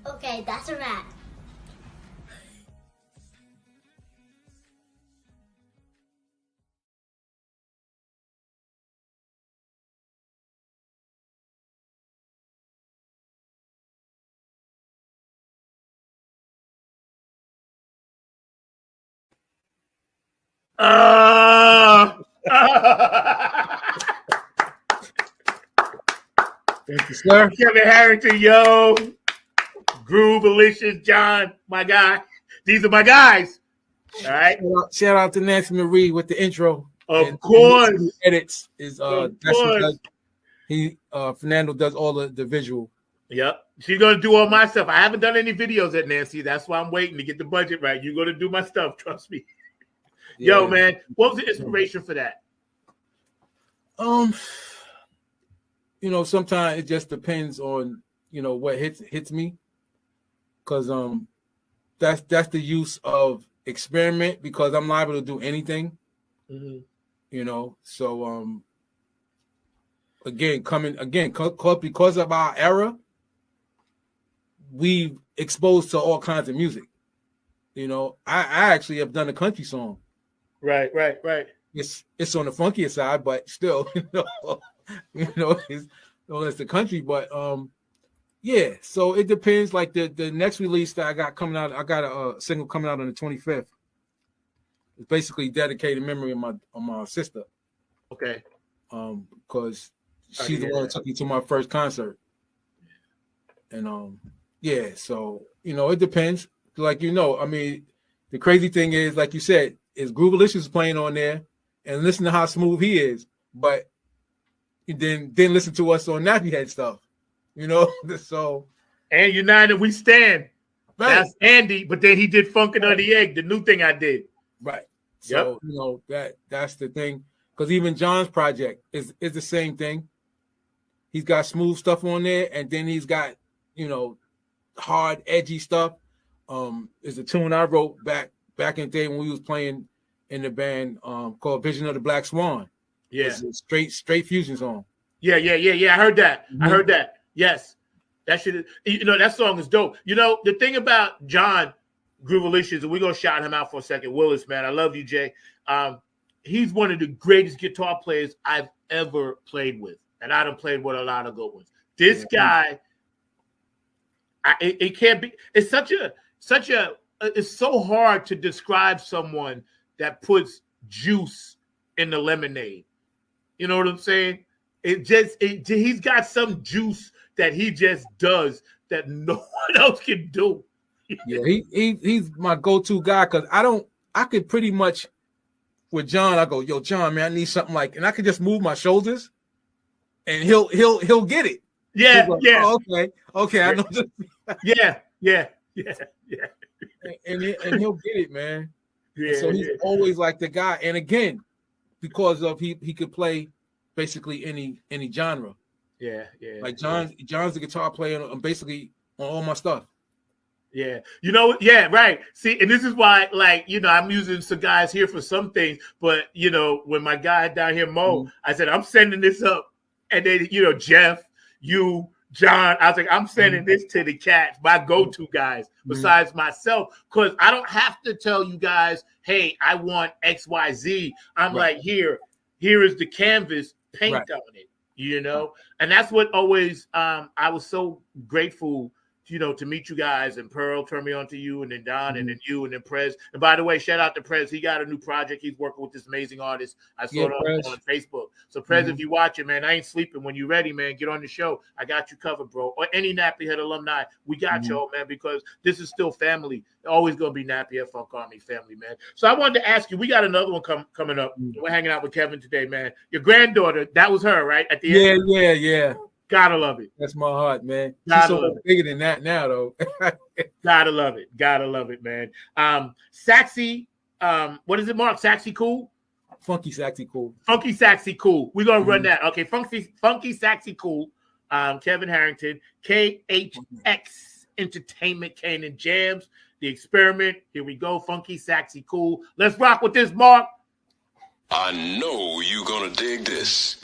Okay, that's a wrap. Thank you, sir. Kevin Harrington, yo. Groovelicious, John, my guy. These are my guys. All right. Shout out to Nancy Marie with the intro. Of course. And edits is Fernando does all the visual. Yep. She's gonna do all my stuff. I haven't done any videos at Nancy. That's why I'm waiting to get the budget right. You're gonna do my stuff, trust me. Yeah. Yo, man, what was the inspiration for that? Sometimes it just depends on what hits me, because that's the use of experiment, because I'm liable to do anything. So because of our era, we exposed to all kinds of music. I actually have done a country song. Right. It's on the funkier side, but still, it's the country. But yeah. So it depends. Like the next release that I got coming out, I got a single coming out on the 25th. It's basically dedicated memory of my sister. Okay. Because she's the one that took me to my first concert. And yeah. So it depends. Like I mean, the crazy thing is, like you said, is Groovelicious playing on there, and listen to how smooth he is, but then listen to us on Nappy Head stuff, So and United We Stand. Right. That's Andy, but then he did Funkin' on the Egg, the new thing I did. Right. So that's the thing, because even John's project is the same thing. He's got smooth stuff on there, and then he's got hard, edgy stuff. Is a tune I wrote back in the day when we was playing in the band called Vision of the Black Swan. Yeah. It's a straight fusion song. Yeah. I heard that. I heard that. Yes. That should, that song is dope. The thing about John Groovelicious, and we're going to shout him out for a second. Willis, man. I love you, Jay. He's one of the greatest guitar players I've ever played with. And I done played with a lot of good ones. This guy, it can't be, it's it's so hard to describe someone that puts juice in the lemonade. You know what I'm saying? He's got some juice that he just does that no one else can do. Yeah, he's my go-to guy, because I could pretty much, with John, I go, yo, John, man, I need something and I could just move my shoulders and he'll get it. Yeah, like, yeah. Oh, okay, I know this. yeah. And he'll get it, man. Yeah. So he's always like the guy. And again, because of he could play basically any genre. Yeah. Like John's the guitar player on basically on all my stuff. Yeah. Right. See, and this is why, I'm using some guys here for some things, but when my guy down here, Mo, I said, I'm sending this up. And then, Jeff, you, John, I was like, I'm sending this to the cats, my go-to guys, besides myself, because I don't have to tell you guys, hey, I want XYZ. I'm like, here is the canvas, paint on it, And that's what always, I was so grateful, to meet you guys, and Pearl turned me on to you, and then Don, and then you, and then Prez. And by the way, shout out to Prez. He got a new project. He's working with this amazing artist. I saw it on Facebook. So Prez, if you watch it, man, I ain't sleeping. When you're ready, man, get on the show. I got you covered, bro. Or any Nappy Head alumni, we got y'all, man, because this is still family. Always going to be Nappy Head Funk Army family, man. So I wanted to ask you, we got another one coming up. We're hanging out with Kevin today, man. Your granddaughter, that was her, right? At the end? Yeah. Gotta love it. That's my heart, man. She's so much bigger than that now, though. Gotta love it, man. Saxy, what is it, Mark? Saxy Cool? Funky Saxy Cool. Funky Saxy Cool. We're gonna run that. Okay, Funky Saxy Cool. Kevin Harrington, KHX Entertainment, Kanan Jams, The Experiment. Here we go. Funky Saxy Cool. Let's rock with this, Mark. I know you're gonna dig this.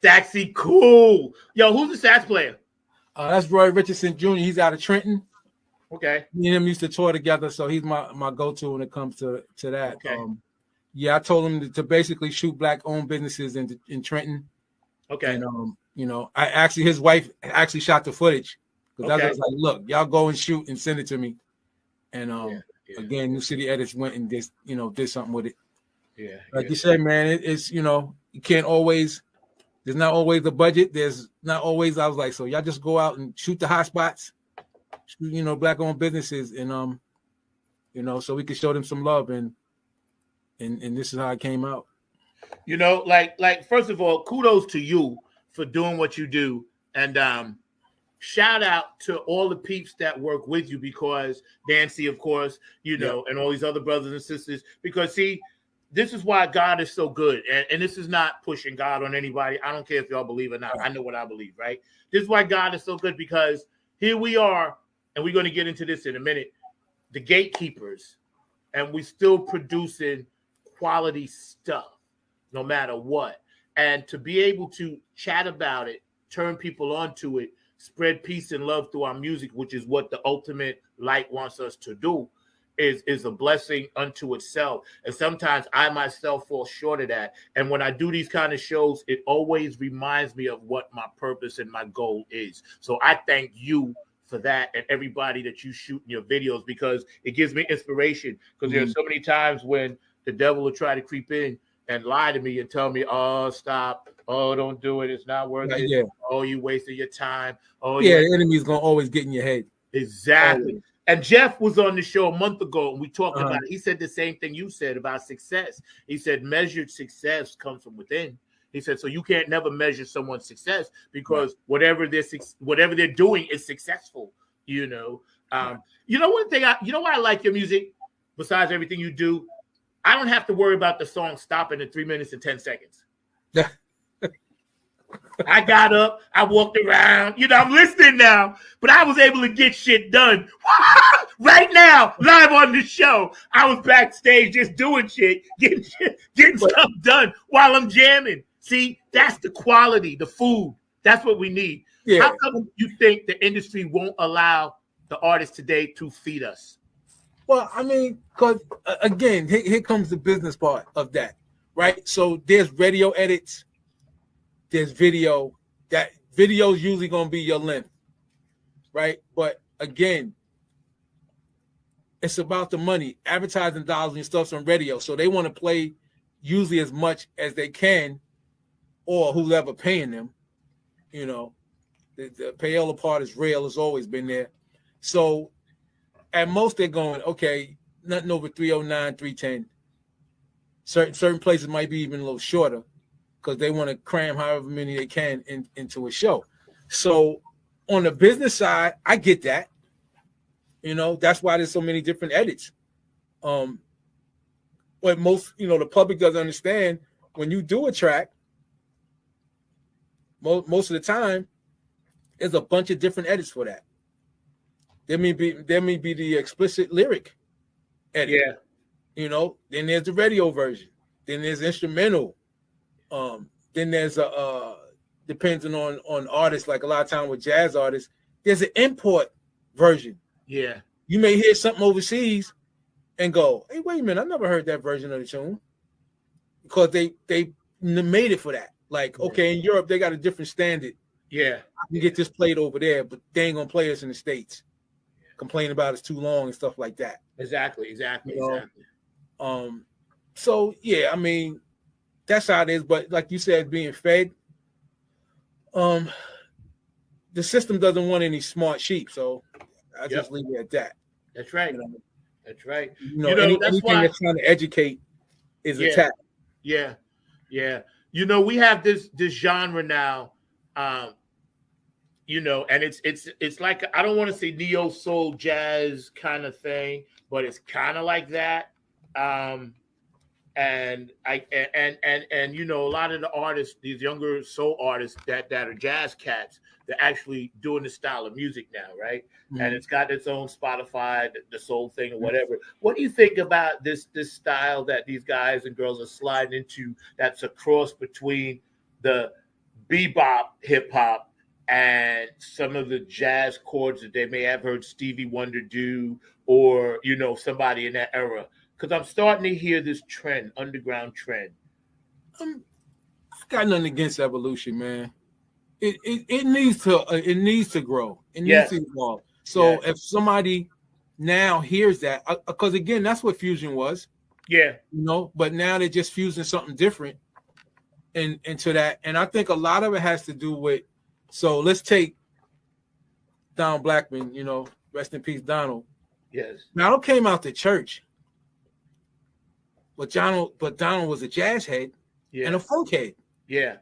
Saxy, cool. Yo, who's the sax player? That's Roy Richardson Jr. He's out of Trenton. Okay. Me and him used to tour together, so he's my go-to when it comes to that. Okay. Yeah, I told him to basically shoot black-owned businesses in Trenton. Okay. And his wife actually shot the footage because I was like, look, y'all go and shoot and send it to me. And again, New City Edits went and did something with it. Yeah. Like you said, man, it's you can't always. There's not always the budget. There's not always. I was like, so y'all just go out and shoot the hot spots, shoot, black-owned businesses, and so we could show them some love, and this is how it came out. Like first of all, kudos to you for doing what you do, and shout out to all the peeps that work with you, because Dancy, of course, and all these other brothers and sisters, because see, this is why God is so good. And this is not pushing God on anybody. I don't care if y'all believe or not. I know what I believe, right? This is why God is so good, because here we are, and we're going to get into this in a minute, the gatekeepers, and we still producing quality stuff no matter what. And to be able to chat about it, turn people onto it, spread peace and love through our music, which is what the ultimate light wants us to do, is a blessing unto itself. And sometimes I myself fall short of that. And when I do these kind of shows, it always reminds me of what my purpose and my goal is. So I thank you for that, and everybody that you shoot in your videos, because it gives me inspiration. Because there's so many times when the devil will try to creep in and lie to me and tell me, oh, stop. Oh, don't do it. It's not worth it. Yeah. Oh, you wasted your time. Oh, yeah. The enemy's going to always get in your head. Exactly. Always. And Jeff was on the show a month ago, and we talked about it. He said the same thing you said about success. He said measured success comes from within. He said, so you can't never measure someone's success, because whatever they're doing is successful. One thing why I like your music, besides everything you do, I don't have to worry about the song stopping in 3 minutes and 10 seconds. Yeah. I got up, I walked around, I'm listening now, but I was able to get shit done right now, live on the show. I was backstage just doing shit, getting stuff done while I'm jamming. See, that's the quality, the food. That's what we need. Yeah. How come you think the industry won't allow the artists today to feed us? Well, I mean, because again, here comes the business part of that, right? So there's radio edits. There's video. That video is usually going to be your length, right? But again, it's about the money, advertising dollars and stuff's on radio. So they want to play usually as much as they can, or whoever paying them. The payola part is real. It's always been there. So at most they're going, okay, nothing over 309, 310. Certain places might be even a little shorter, because they want to cram however many they can into a show. So on the business side, I get that. That's why there's so many different edits. What most, the public doesn't understand, when you do a track, most of the time, there's a bunch of different edits for that. There may be the explicit lyric edit. Yeah. Then there's the radio version. Then there's instrumental. Then there's depending on artists, like a lot of time with jazz artists, there's an import version. Yeah. You may hear something overseas and go, hey, wait a minute, I never heard that version of the tune. Because they made it for that. Like, okay, in Europe, they got a different standard. Yeah. You get this played over there, but they ain't gonna play us in the States. Complain about it's too long and stuff like that. Exactly. So yeah, I mean, that's how it is. But like you said, being fed, the system doesn't want any smart sheep, so I just leave it at that. That's right. That's right. Anything that's trying to educate is attacked. Yeah. We have this genre now, and it's like, I don't want to say neo soul jazz kind of thing, but it's kind of like that. and you know, a lot of the artists, these younger soul artists that are jazz cats, they're actually doing this style of music now, right? Mm-hmm. And it's got its own Spotify, the soul thing or whatever. What do you think about this style that these guys and girls are sliding into, that's a cross between the bebop hip hop and some of the jazz chords that they may have heard Stevie Wonder do, or, you know, somebody in that era? Because I'm starting to hear this trend, underground trend. I got nothing against evolution, man. It needs to grow. It needs to evolve. So if somebody now hears that, because again, that's what fusion was. Yeah. You know, but now they're just fusing something different into that. And I think a lot of it has to do with, so let's take Donald Blackman, you know, rest in peace, Donald. Yes. Donald came out to church. But Donald was a jazz head and a funk head. Yeah.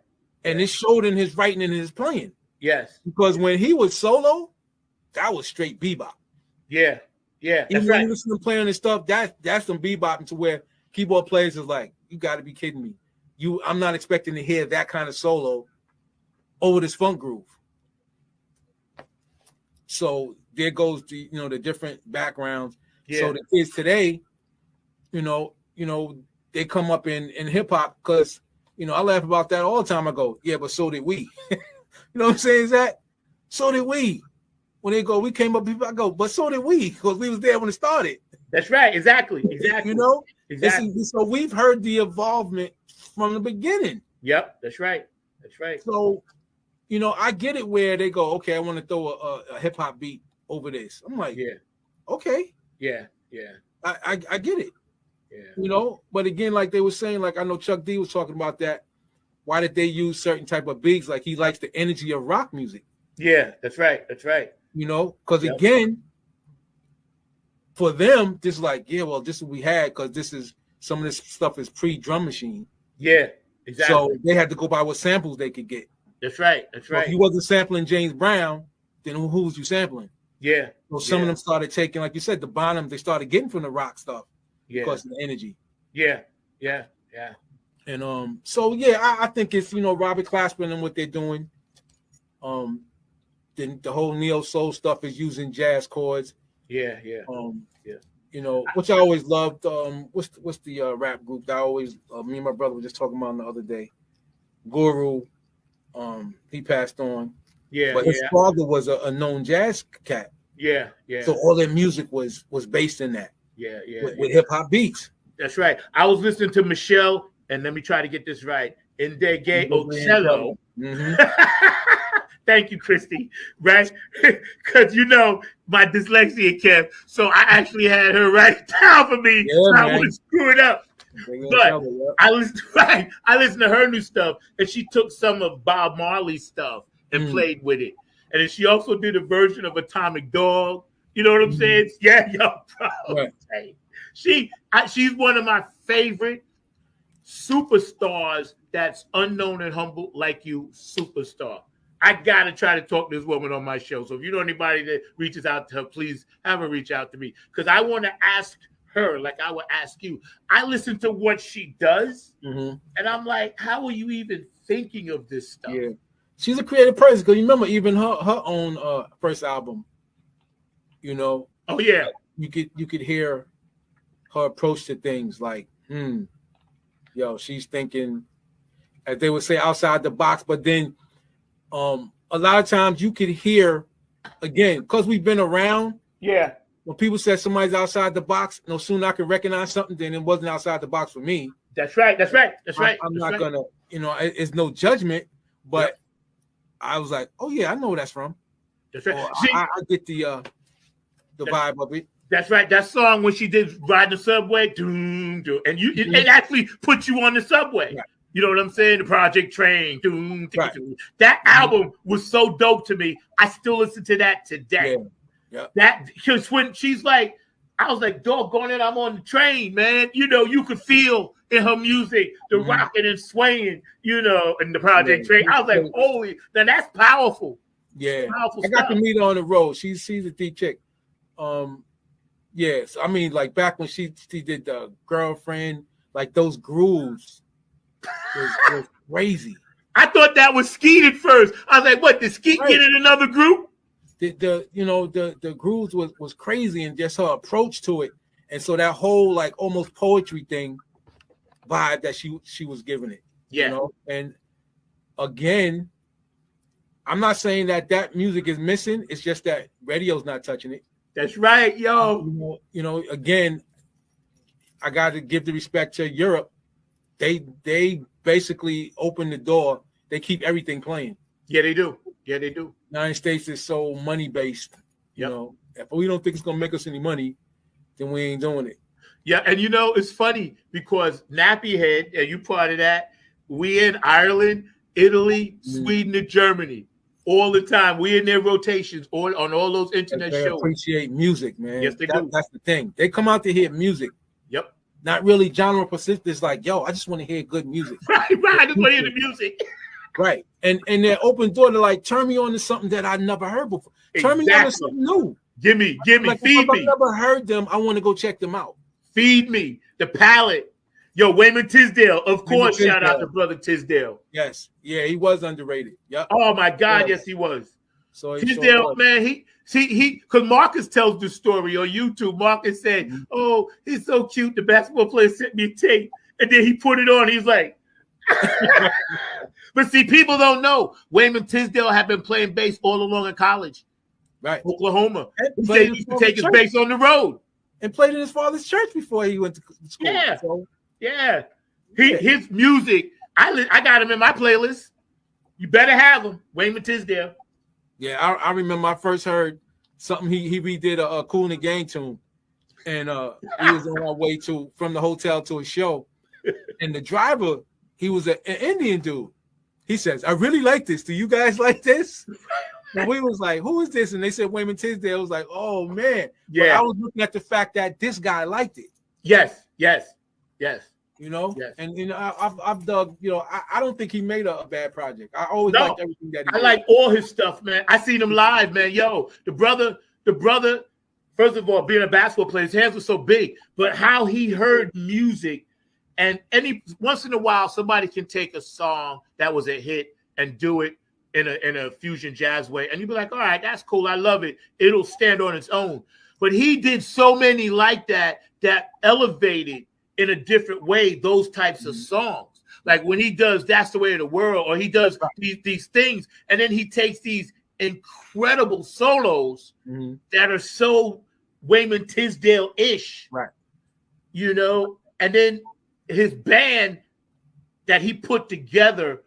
And it showed in his writing and his playing. Yes. Because when he was solo, that was straight bebop. Yeah. Yeah. Even when you listen to him playing and stuff, that's some bebop, to where keyboard players is like, you got to be kidding me. I'm not expecting to hear that kind of solo over this funk groove. So there goes the different backgrounds. Yeah. So the kids today, you know, they come up in hip hop because, you know, I laugh about that all the time. I go, yeah, but so did we. You know what I'm saying? Is that so did we? When they go, we came up, I go, but so did we, because we was there when it started. That's right. Exactly. You know, exactly. So we've heard the evolvement from the beginning. Yep, that's right. So, you know, I get it where they go, okay, I want to throw a hip hop beat over this. I'm like, yeah, okay, yeah. I get it. Yeah. You know, but again, like they were saying, like I know Chuck D was talking about that. Why did they use certain type of beats? Like he likes the energy of rock music. Yeah, that's right. You know, because again, for them, this is like, yeah, well, this is what we had, because this is some of this stuff is pre-drum machine. Yeah, exactly. So they had to go by what samples they could get. That's right. So if you wasn't sampling James Brown, then who was you sampling? Yeah. So some of them started taking, like you said, the bottom they started getting from the rock stuff because of the energy. Yeah. And so yeah, I think it's, you know, Robert Glasper and what they're doing. The whole neo soul stuff is using jazz chords. Yeah. You know, which I always loved. What's the rap group that I always me and my brother were just talking about the other day? Guru. He passed on. Yeah. But his father was a known jazz cat. Yeah. So all their music was based in that. Yeah. With hip hop beats. That's right. I was listening to Michelle, and let me try to get this right. Ndege Ocello. Mm-hmm. Thank you, Christy. Right? Because you know my dyslexia, Kev. So I actually had her write it down for me. So I wouldn't screw it up. But I listened to her new stuff, and she took some of Bob Marley's stuff and played with it. And then she also did a version of Atomic Dog. You know what I'm saying? Yeah, bro. Right. She's one of my favorite superstars that's unknown and humble like you, superstar. I got to try to talk to this woman on my show. So if you know anybody that reaches out to her, please have her reach out to me. Because I want to ask her like I would ask you. I listen to what she does, and I'm like, how are you even thinking of this stuff? Yeah. She's a creative person. Because you remember even her own first album, you know. Oh, yeah. You could hear her approach to things like, she's thinking, as they would say, outside the box. But then a lot of times you could hear, again, because we've been around. Yeah. When people say somebody's outside the box, no sooner I can recognize something, then it wasn't outside the box for me. That's right. I'm not gonna, it's no judgment, but I was like, oh yeah, I know where that's from. That's right. I get the vibe of it. That's right. That song when she did Ride the Subway, doom, doom, and it actually put you on the subway. Right. You know what I'm saying? The Project Train, doom, right. That album was so dope to me. I still listen to that today. Yeah. That because when she's like, I was like, doggone it, I'm on the train, man. You know, you could feel in her music the rocking and swaying, you know, in the Project Train. I was like, holy, now that's powerful. Yeah, powerful I got to meet her on the road. She's a deep chick. Yes, I mean, like back when she did the Girlfriend, like those grooves was crazy. I thought that was Skeet at first. I was like, what, did Skeet get in another group? The grooves was crazy, and just her approach to it. And so that whole like almost poetry thing vibe that she was giving it. Yeah. You know, and again, I'm not saying that music is missing. It's just that radio's not touching it. That's right, yo. You know, again, I got to give the respect to Europe. They basically open the door. They keep everything playing. Yeah, they do. Yeah, they do. United States is so money based. You know, if we don't think it's gonna make us any money, then we ain't doing it. Yeah, and you know, it's funny because Nappy Head, and you part of that, we in Ireland, Italy, Sweden, and Germany all the time. We in their rotations on all those internet they shows. Appreciate music, man. Yes, they do. That's the thing. They come out to hear music. Yep. Not really genre specific. It's like, yo, I just want to hear good music. Right. I just want to hear the music. Right. And their open door to like turn me on to something that I never heard before. Turn me on to something new. Give me, like, feed if me. I've never heard them, I want to go check them out. Feed me. The palette. Yo, Wayman Tisdale, of course, shout out to Brother Tisdale. Yes. Yeah, he was underrated. Yep. Oh my God, yes, he was. So Tisdale, man, he because Marcus tells the story on YouTube. Marcus said, "Oh, he's so cute. The basketball player sent me a tape, and then he put it on. He's like." But see, people don't know Wayman Tisdale had been playing bass all along in college, right? Oklahoma. He said he used to take his bass on the road and played in his father's church before he went to school. Yeah, so. Yeah. His music, I got him in my playlist. You better have him, Wayman Tisdale. Yeah, I remember I first heard something he redid a Kool and the Gang tune, and he was on our way from the hotel to a show, and the driver, he was an Indian dude. He says, "I really like this. Do you guys like this?" And we was like, "Who is this?" And they said Wayman Tisdale. I was like, "Oh man!" Yeah, but I was looking at the fact that this guy liked it. Yes. You know, yes. And you know, I've dug. You know, I don't think he made a bad project. I always liked everything that he did. like all his stuff, man. I seen him live, man. Yo, the brother. First of all, being a basketball player, his hands were so big, but how he heard music, and once in a while, somebody can take a song that was a hit and do it in a fusion jazz way, and you'd be like, all right, that's cool. I love it. It'll stand on its own. But he did so many like that elevated in a different way those types of songs. Like when he does That's the Way of the World, or he does these things, and then he takes these incredible solos that are so Wayman Tisdale-ish. Right. You know, and then his band that he put together,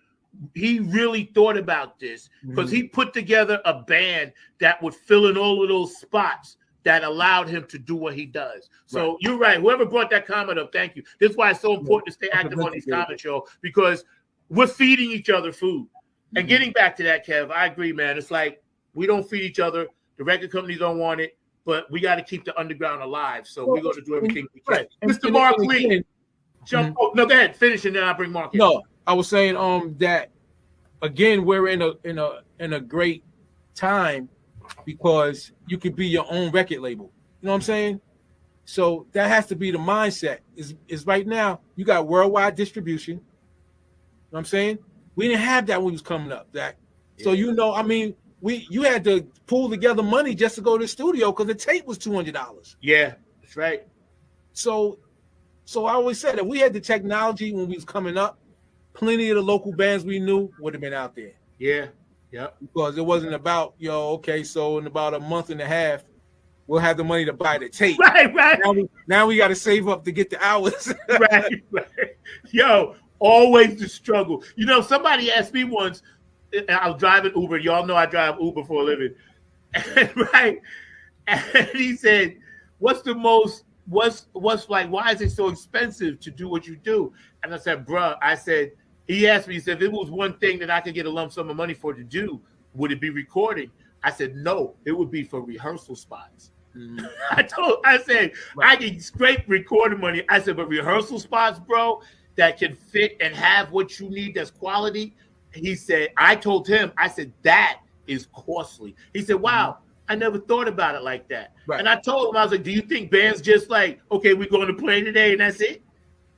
he really thought about this because he put together a band that would fill in all of those spots that allowed him to do what he does. So you're right. Whoever brought that comment up, thank you. This is why it's so important to stay active on these comments, show, because we're feeding each other food. And getting back to that, Kev, I agree, man. It's like we don't feed each other. The record companies don't want it, but we got to keep the underground alive. So we're going to do everything we can. Mr. Mark Lee, jump. Oh, no, go ahead. Finish, and then I'll bring Mark in. No, I was saying that again, we're in a great time because you could be your own record label. You know what I'm saying? So that has to be the mindset. Is right now you got worldwide distribution. You know what I'm saying? We didn't have that when we was coming up. So you know, I mean, you had to pull together money just to go to the studio because the tape was $200. Yeah, that's right. So I always said that we had the technology when we was coming up. Plenty of the local bands we knew would have been out there. Yeah. Because it wasn't about, okay, so in about a month and a half, we'll have the money to buy the tape. Right. Now we got to save up to get the hours. right. Yo, always the struggle. You know, somebody asked me once, I was driving Uber. Y'all know I drive Uber for a living. Right. And he said, what's like, why is it so expensive to do what you do? And I said, bruh, he asked me, he said, if it was one thing that I could get a lump sum of money for to do, would it be recording? I said, no, it would be for rehearsal spots. I said, I can scrape recording money. I said, but rehearsal spots, bro, that can fit and have what you need that's quality. He said, I told him, I said, that is costly. He said, wow, I never thought about it like that. Right. And I told him, I was like, do you think bands just like, okay, we're going to play today and that's it?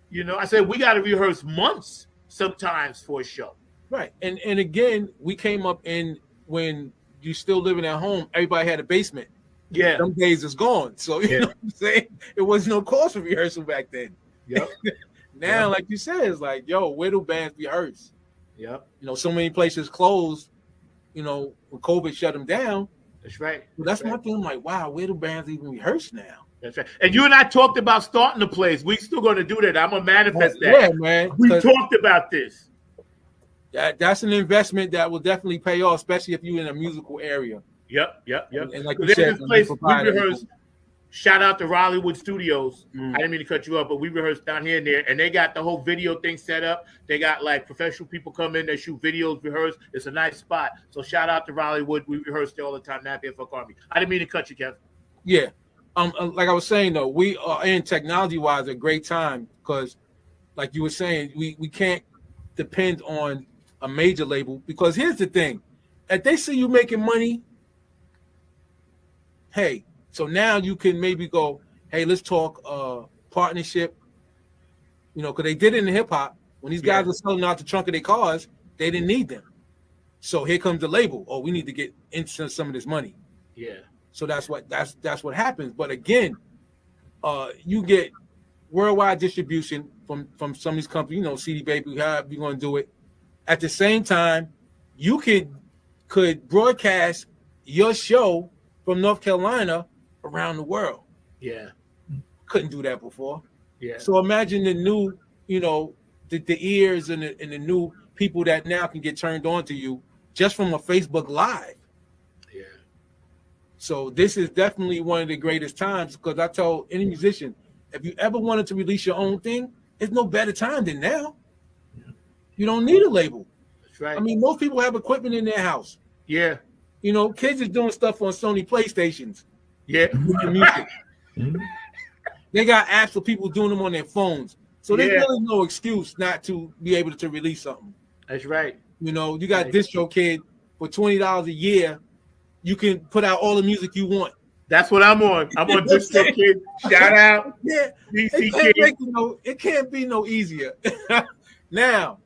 You know, I said we got to rehearse months sometimes for a show. Right. And again, we came up in when you still living at home, everybody had a basement. Yeah. Some days is gone. So you know what I'm saying? It was no cost for rehearsal back then. Yep. Now, like you said, it's like, yo, where do bands rehearse? Yep. You know, so many places closed, you know, when COVID shut them down. That's right. But that's my thing. I'm like, wow, where do bands even rehearse now? That's right. And you and I talked about starting the place. We still going to do that. I'm going to manifest that. Yeah, man. We talked about this. That's an investment that will definitely pay off, especially if you're in a musical area. Yep. And like you said, this place we rehearsed. Shout out to Rollywood Studios. I didn't mean to cut you up, but we rehearsed down here and there, and they got the whole video thing set up. They got like professional people come in, they shoot videos, rehearse. It's a nice spot. So shout out to Rollywood. We rehearse there all the time. Nappy Fuck Army. I didn't mean to cut you, Kevin. Yeah. Like I was saying though, we are in technology-wise a great time because, like you were saying, we can't depend on a major label because here's the thing: if they see you making money, hey, so now you can maybe go, hey, let's talk partnership. You know, because they did it in hip hop when these guys were selling out the trunk of their cars, they didn't need them. So here comes the label. Oh, we need to get into some of this money. Yeah. So that's what happens. But again, you get worldwide distribution from some of these companies, you know, CD Baby, however you're going to do it. At the same time, you could broadcast your show from North Carolina around the world. Yeah. Couldn't do that before. Yeah. So imagine the new, you know, the ears and the new people that now can get turned on to you just from a Facebook Live. Yeah. So this is definitely one of the greatest times because I told any musician, if you ever wanted to release your own thing, it's no better time than now. Yeah. You don't need a label. That's right. I mean, most people have equipment in their house. Yeah. You know, kids are doing stuff on Sony PlayStations. Yeah. With the music. They got apps for people doing them on their phones. So there's really no excuse not to be able to release something. That's right. You know, you got DistroKid for $20 a year. You can put out all the music you want. That's what I'm on. I'm on DistroKid. Shout out. Yeah. It can't be no easier. Now,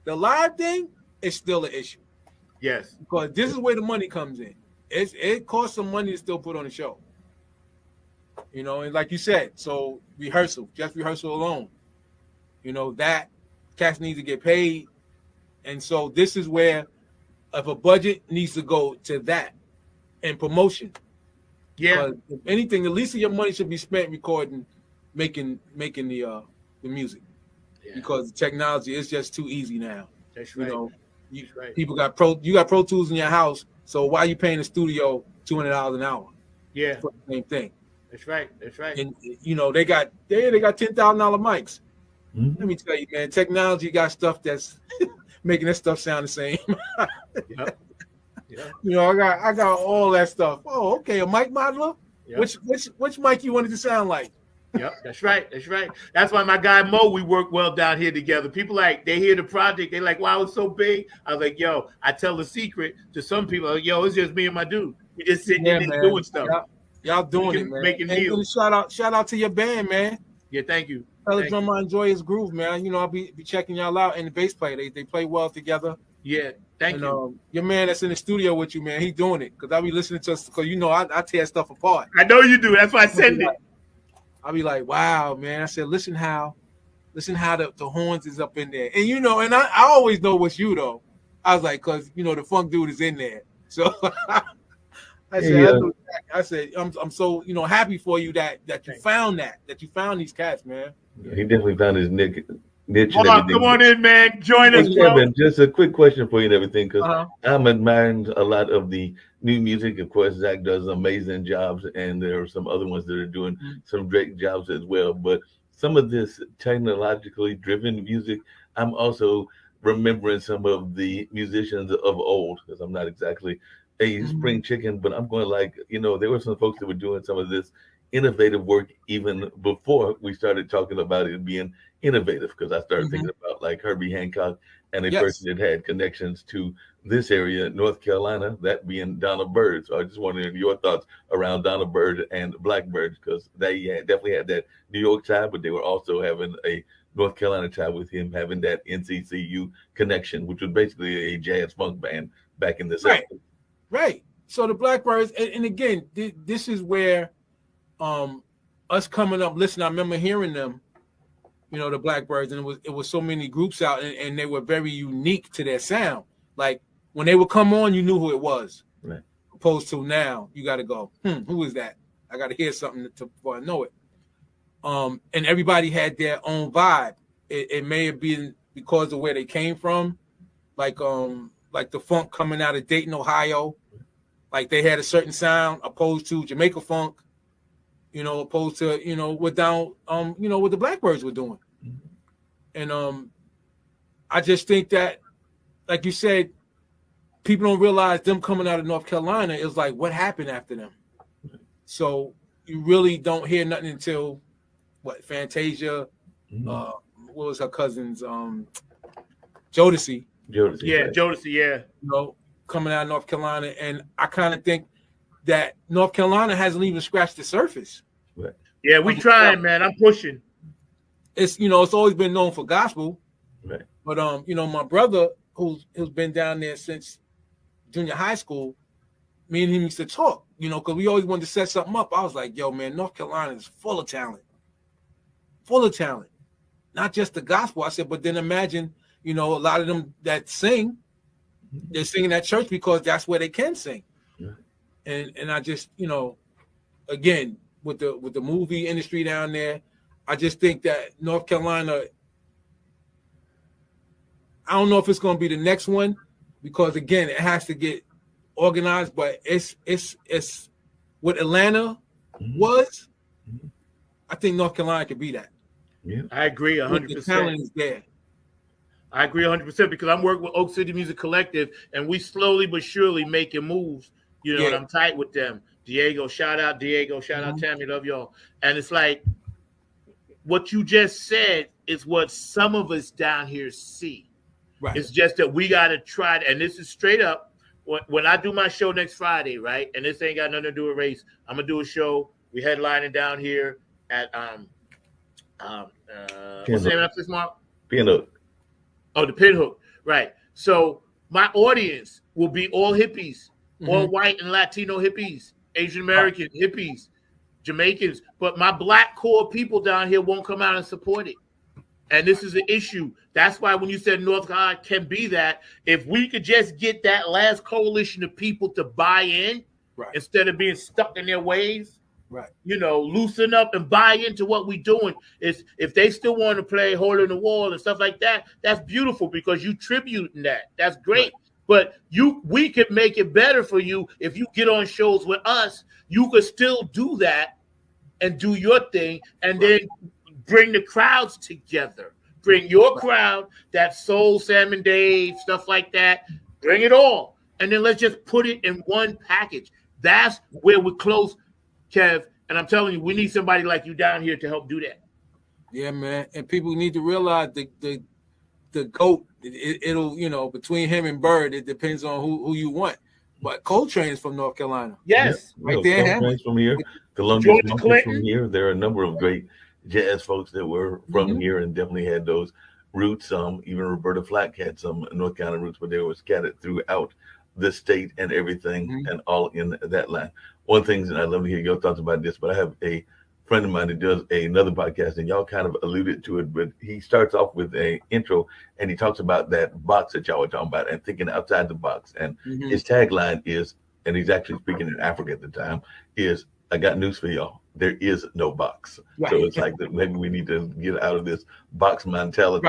the live thing is still an issue. Yes. Because this is where the money comes in. It costs some money to still put on a show. You know, and like you said, so just rehearsal alone. You know, that cats need to get paid. And so this is where if a budget needs to go to that and promotion. Yeah. If anything, at least your money should be spent recording, making the music. Yeah. Because the technology is just too easy now. That's right. You know, people got Pro Tools in your house. So why are you paying the studio $200 an hour? Yeah. For the same thing. That's right. That's right. And you know, they got $10,000 mics. Mm-hmm. Let me tell you, man, technology got stuff that's making that stuff sound the same. Yep. You know, I got all that stuff. Oh, okay, a mic modeler. Yep. Which mic you wanted to sound like? Yep, that's right. That's right. That's why my guy Mo, we work well down here together. People they hear the project, they like, wow, it's so big. I was like, yo, I tell the secret to some people, like, yo, it's just me and my dude. We just sitting in there doing stuff. Y'all doing it, man. Making deals. Shout out to your band, man. Yeah, thank you. Tell the drummer enjoy his groove, man. You know, I'll be checking y'all out, and the bass player. They play well together. Yeah, thank you. Your man that's in the studio with you, man, he doing it. Because I'll be listening to us, because you know I tear stuff apart. I know you do. That's why I send it. I'll be like, wow, man. I said, listen how the horns is up in there. And you know, and I always know what's you though. I was like, because you know the funk dude is in there. So I said, I'm so happy for you that you found that you found these cats, man. Yeah, he definitely found his niche. Hold on, come on in, man. Join us, Kevin, just a quick question for you and everything, because I'm admiring a lot of the new music. Of course, Zach does amazing jobs, and there are some other ones that are doing some great jobs as well. But some of this technologically driven music, I'm also remembering some of the musicians of old, because I'm not exactly a spring chicken, but I'm going there were some folks that were doing some of this innovative work even before we started talking about it being innovative, because I started thinking about like Herbie Hancock and a person that had connections to this area, North Carolina, that being Donna Byrd. So I just wanted your thoughts around Donna Byrd and Blackbird, because they definitely had that New York side, but they were also having a North Carolina tie with him having that NCCU connection, which was basically a jazz funk band back in the 70s. Right. So the Blackbyrds, and again, this is where us coming up, listen, I remember hearing them, the Blackbyrds, and it was so many groups out, and they were very unique to their sound. Like when they would come on, you knew who it was. Right. Opposed to now, you got to go, who is that? I got to hear something before I know it. And everybody had their own vibe. It may have been because of where they came from, like the funk coming out of Dayton, Ohio. Like they had a certain sound opposed to Jamaica funk, opposed to, what the Blackbyrds were doing. And I just think that, like you said, people don't realize them coming out of North Carolina is like, what happened after them? So you really don't hear nothing until Fantasia, what was her cousin's Jodeci. Jodeci, coming out of North Carolina. And I kind of think that North Carolina hasn't even scratched the surface. Right. Yeah, we trying, man. I'm pushing. It's it's always been known for gospel. Right. But my brother who's been down there since junior high school, me and him used to talk, because we always wanted to set something up. I was like, yo, man, North Carolina is full of talent. Full of talent. Not just the gospel. I said, but then imagine, a lot of them that sing, they're singing at church because that's where they can sing. Yeah. And I just, again, with the movie industry down there, I just think that North Carolina, I don't know if it's going to be the next one because, again, it has to get organized, but it's what Atlanta was. I think North Carolina could be that. Yeah, I agree 100%. The talent is there. I agree 100% because I'm working with Oak City Music Collective, and we slowly but surely making moves. And I'm tight with them. Diego, shout out Diego, shout out Tammy, love y'all. And it's like what you just said is what some of us down here see. Right. It's just that we got to try it, and this is straight up. When I do my show next Friday, right, and this ain't got nothing to do with race, I'm gonna do a show. We headlining down here at what's the name of this mark? Pinhook. Oh, the Pinhook, right. So my audience will be all hippies, all white and Latino hippies, Asian American hippies, Jamaicans, but my black core people down here won't come out and support it. And this is an issue. That's why when you said North Carolina can be that, if we could just get that last coalition of people to buy in instead of being stuck in their ways, loosen up and buy into what we're doing. Is if they still want to play Hole in the Wall and stuff like that, that's beautiful because you tributing that. That's great. But we could make it better for you if you get on shows with us. You could still do that and do your thing, and then bring the crowds together. Bring your crowd, that Soul, Sam and Dave, stuff like that. Bring it all. And then let's just put it in one package. That's where we close, Kev. And I'm telling you, we need somebody like you down here to help do that. Yeah, man. And people need to realize the GOAT, it'll, between him and Bird, it depends on who you want. But Coltrane is from North Carolina. Yes. Right there. Coltrane's from here. Thelonious Monk is from here. There are a number of great jazz folks that were from here and definitely had those roots. Even Roberta Flack had some North Carolina roots, but they were scattered throughout the state and everything and all in that line. One thing, and I love to hear your thoughts about this, but I have a friend of mine that does another podcast, and y'all kind of alluded to it, but he starts off with an intro and he talks about that box that y'all were talking about and thinking outside the box. And his tagline is, and he's actually speaking in Africa at the time, is, I got news for y'all. There is no box. Right. So it's like that maybe we need to get out of this box mentality.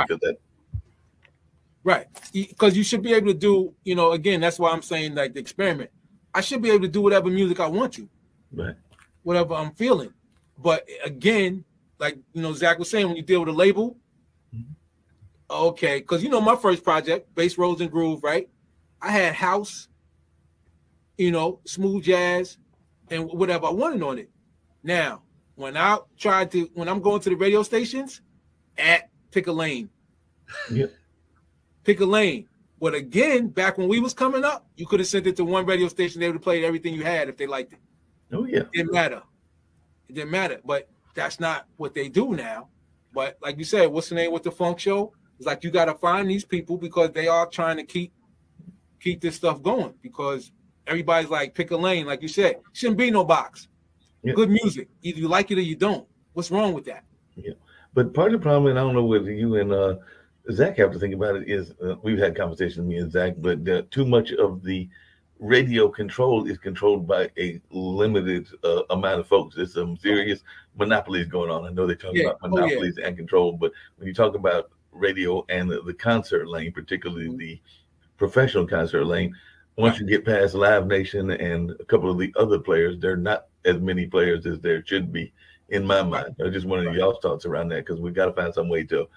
Right. Because you should be able to do, again, that's why I'm saying like the experiment. I should be able to do whatever music I want to. Right. Whatever I'm feeling. But again, like, Zach was saying, when you deal with a label, okay, because, my first project, Bass, Roads, and Groove, right? I had house, smooth jazz, and whatever I wanted on it. Now, when I'm going to the radio stations, pick a lane. Yeah. Pick a lane. But again, back when we was coming up, you could have sent it to one radio station. They would have played everything you had if they liked it. Oh, yeah. It didn't matter. But that's not what they do now. But like you said, what's the name with the funk show? It's like you got to find these people because they are trying to keep this stuff going because everybody's like pick a lane, like you said. Shouldn't be no box. Yeah. Good music. Either you like it or you don't. What's wrong with that? Yeah. But part of the problem, and I don't know whether you and Zach have to think about it, is we've had conversations, me and Zach, but too much of the radio control is controlled by a limited amount of folks. There's some serious monopolies going on. I know they talk about monopolies and control, but when you talk about radio and the concert lane, particularly the professional concert lane, once you get past Live Nation and a couple of the other players, there are not as many players as there should be, in my mind. I just wanted y'all's thoughts around that because we got to find some way to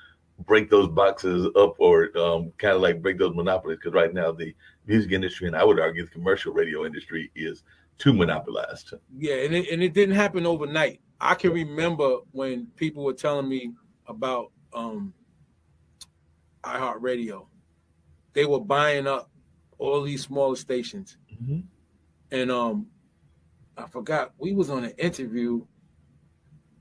break those boxes up or kind of like break those monopolies, because right now the music industry, and I would argue the commercial radio industry, is too monopolized. Yeah, and it didn't happen overnight. I can remember when people were telling me about iHeartRadio. They were buying up all these smaller stations. Mm-hmm. And I forgot, we was on an interview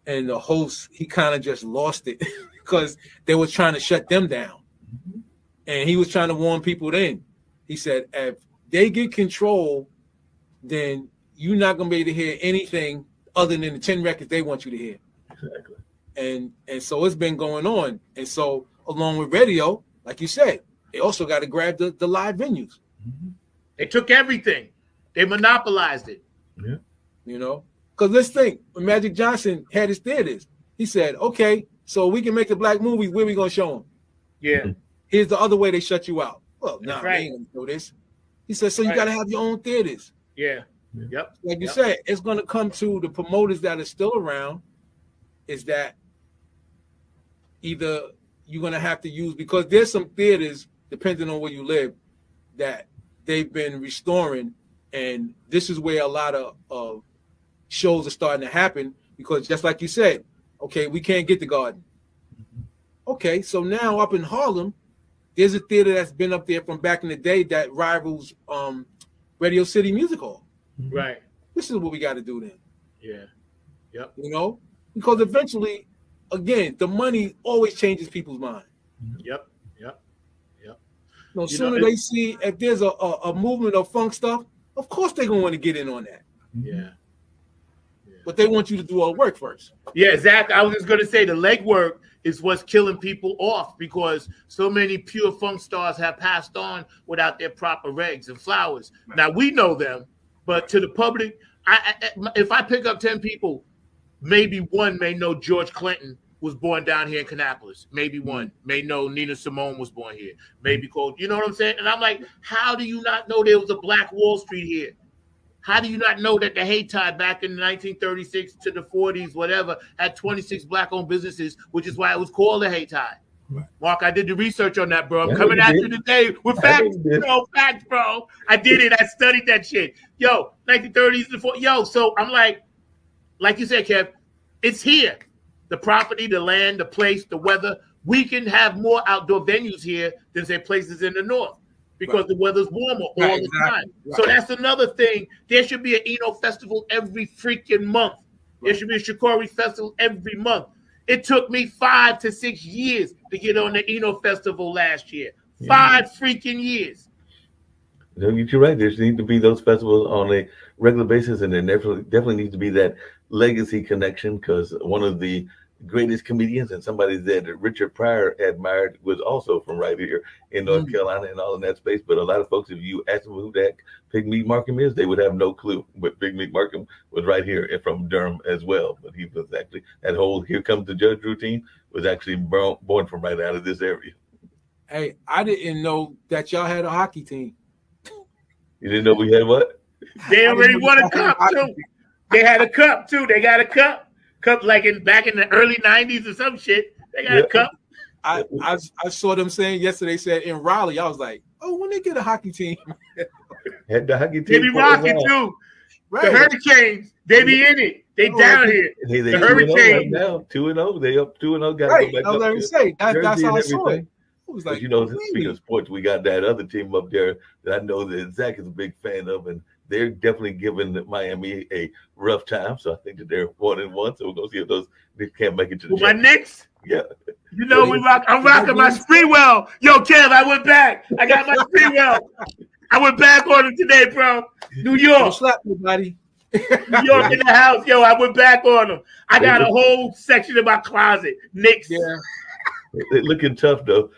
and the host, he kind of just lost it because they were trying to shut them down. Mm-hmm. And he was trying to warn people then. He said, if they get control, then you're not going to be able to hear anything other than the 10 records they want you to hear. Exactly. And so it's been going on. And so along with radio, like you said, they also got to grab the live venues. Mm-hmm. They took everything. They monopolized it. Yeah. You know, because let's think, when Magic Johnson had his theaters, he said, okay, so we can make the black movies, where we going to show them? Yeah. Here's the other way they shut you out. Well, no, we ain't going to do this. He said, so you got to have your own theaters. Yeah. Yep. Like you said, it's going to come to the promoters that are still around, is that either you're going to have to use, because there's some theaters, depending on where you live, that they've been restoring, and this is where a lot of shows are starting to happen, because just like you said, okay, we can't get the Garden. Okay, so now up in Harlem, there's a theater that's been up there from back in the day that rivals Radio City Music Hall. Right. This is what we got to do then. Yeah. Yep. You know, because eventually, again, the money always changes people's mind. Yep. No sooner they see if there's a movement of funk stuff, of course they're gonna want to get in on that. Yeah. But they want you to do all the work first. Yeah, Zach, I was just gonna say the legwork is what's killing people off, because so many pure funk stars have passed on without their proper regs and flowers. Right. Now we know them, but to the public, if I pick up 10 people, maybe one may know George Clinton was born down here in Kannapolis. Maybe one may know Nina Simone was born here. Maybe called, you know what I'm saying? And I'm like, how do you not know there was a Black Wall Street here? How do you not know that the Hayti back in 1936 to the 40s, whatever, had 26 Black-owned businesses, which is why it was called the Hayti? Right. Mark, I did the research on that, bro. I'm coming at you today with facts, bro. Facts, bro. I did it. I studied that shit. Yo, 1930s to 40s. Yo, so I'm like you said, Kev, it's here. The property, the land, the place, the weather. We can have more outdoor venues here than, say, places in the north, because the weather's warmer all the time. Right. So that's another thing. There should be an Eno festival every freaking month. Right. There should be a Shikori festival every month. It took me 5 to 6 years to get on the Eno festival last year. 5 freaking years. No, you're right. There need to be those festivals on a regular basis, and there definitely needs to be that legacy connection, because one of the greatest comedians and somebody that Richard Pryor admired was also from right here in North Carolina and all in that space. But a lot of folks, if you ask them who that Big Meat Markham is, they would have no clue. But Big Meat Markham was right here and from Durham as well. But he was actually, that whole Here Comes the Judge routine was actually born from right out of this area. Hey, I didn't know that y'all had a hockey team. You didn't know we had what? They already won a cup too. They had a cup too. They got a cup like back in the early 90s or some shit. They got a cup. I saw them saying yesterday, said in Raleigh. I was like, oh, when they get a hockey team. Had the hockey team. They be rocking too. Right. The Hurricanes, they be in it. They down here. Hey, the Hurricanes. Right now, 2-0. They up 2-0. Got right. I was going to say, that's how I saw it. Was like, you know, speaking of sports, we got that other team up there that I know that Zach is a big fan of, and they're definitely giving Miami a rough time. So I think that they're 1-1. So we're gonna see if they can't make it to the my Knicks. Yeah. You know, I'm rocking my Sprewell. Yo, Kev, I went back. I got my Sprewell. I went back on him today, bro. New York. Don't slap me, buddy. New York in the house. Yo, I went back on them. I got a whole section in my closet. Knicks. Yeah. They're looking tough, though.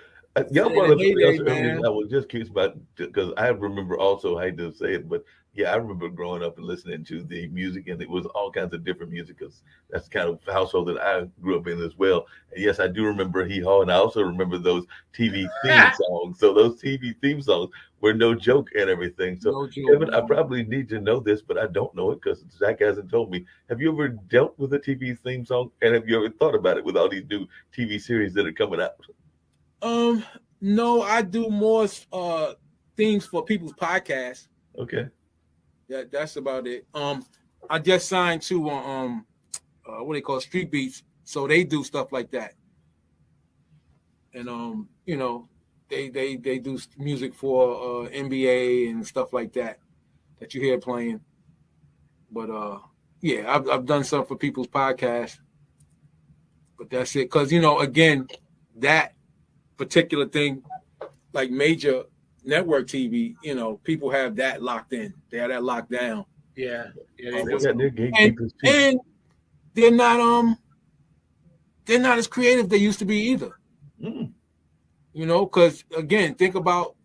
Y'all brought up something else man. earlier I was just curious about, because I remember also, I hate to say it, but yeah, I remember growing up and listening to the music, and it was all kinds of different music, because that's the kind of household that I grew up in as well. And yes, I do remember Hee Haw, and I also remember those TV theme songs. So those TV theme songs were no joke and everything. So, No joke, Kevin, I probably need to know this, but I don't know it because Zach hasn't told me. Have you ever dealt with a TV theme song, and have you ever thought about it with all these new TV series that are coming out? No, I do more themes for people's podcasts. Okay. Yeah, that's about it. I just signed to what they call Street Beats, so they do stuff like that. And you know, they do music for NBA and stuff like that you hear playing. But yeah, I've done stuff for people's podcasts. But that's it, because you know, again, that particular thing, like major network TV, you know, people have that locked in. They have that locked down. Yeah. And they're not as creative as they used to be either. Mm. You know, because again, think about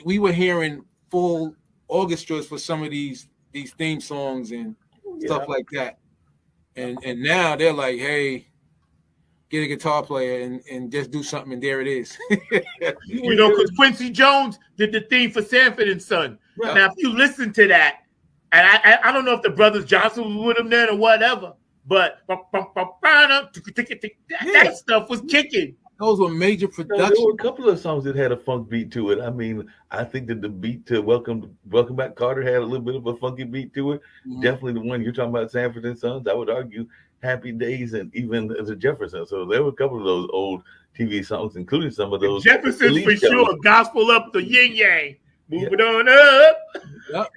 we were hearing full orchestras for some of these theme songs and stuff like that. And now they're like, hey, get a guitar player and just do something, and there it is. You know, because Quincy Jones did the theme for Sanford and Son. Right. Now, if you listen to that, and I don't know if the Brothers Johnson was with him then or whatever, but that stuff was kicking. Those were major productions. There were a couple of songs that had a funk beat to it. I mean, I think that the beat to Welcome Back, Carter had a little bit of a funky beat to it. Mm-hmm. Definitely the one you're talking about, Sanford and Sons, I would argue Happy Days and even the Jeffersons. So there were a couple of those old TV songs, including some of those. Jeffersons for sure. Gospel up the yin yang. Move it on up. Yep.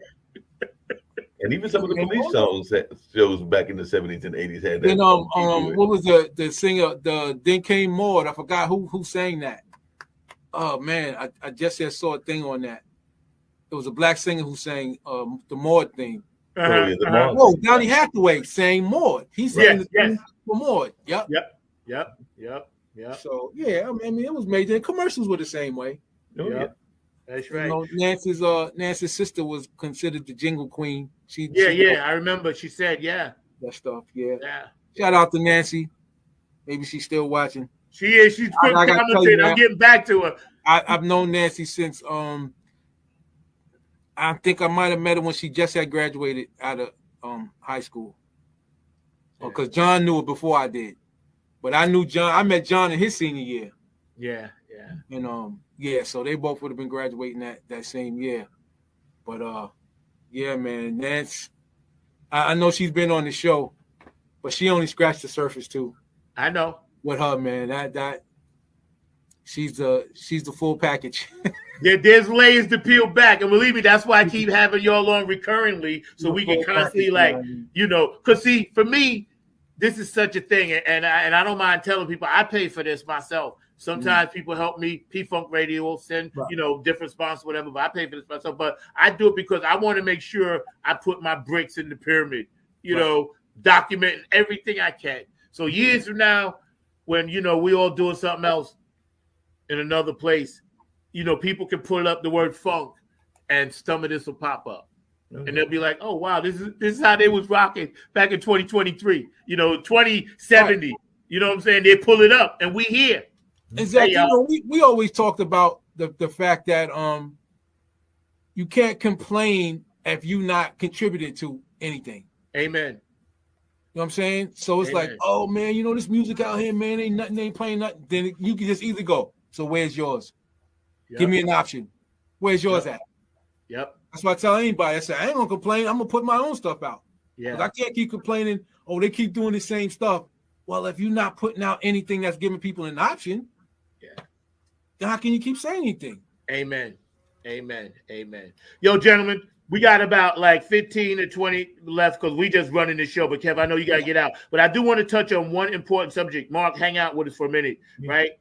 And even some of the Police songs that shows back in the 70s and 80s had that. And what was the singer, Then Came Maud? I forgot who sang that. Oh man, I just saw a thing on that. It was a black singer who sang the Maud thing. Oh, Donny Hathaway sang Maud. He sang the thing for Maud. Yep. So yeah, I mean it was major. And commercials were the same way. Oh, yeah. That's right. You know, Nancy's sister was considered the jingle queen. She I remember. She said, that stuff. Yeah. Shout out to Nancy. Maybe she's still watching. She is. She's quick commentating. I'm getting back to her. I've known Nancy since I think I might have met her when she just had graduated out of high school. Because John knew her before I did. But I knew John. I met John in his senior year. Yeah. And so they both would have been graduating that same year. But yeah, man, Nance, I know she's been on the show, but she only scratched the surface too. I know. With her, man, that she's the full package. There's layers to peel back, and believe me, that's why I keep having y'all on recurrently, so we can constantly because see, for me, this is such a thing, and I don't mind telling people I pay for this myself. Sometimes people help me. P-Funk Radio will send, different sponsors, whatever, but I pay for this myself. But I do it because I want to make sure I put my bricks in the pyramid, documenting everything I can. So years from now, when, we all doing something else in another place, people can pull up the word funk and some of this will pop up. Mm-hmm. And they'll be like, oh, wow, this is how they was rocking back in 2023, 2070. You know what I'm saying? They pull it up and we here. Exactly. Hey, we always talked about the fact that you can't complain if you not contributed to anything. Amen. You know what I'm saying? So it's like, oh man, this music out here, man, ain't playing nothing. Then you can just either go. So where's yours? Yep. Give me an option. Where's yours at? Yep. That's what I tell anybody. I say, I ain't gonna complain. I'm gonna put my own stuff out. Yeah. I can't keep complaining. Oh, they keep doing the same stuff. Well, if you're not putting out anything that's giving people an option, then how can you keep saying anything? Amen. Yo, gentlemen, We got about like 15 to 20 left because we just running the show. But Kev, I know you got to get out. But I do want to touch on one important subject. Mark, hang out with us for a minute, right?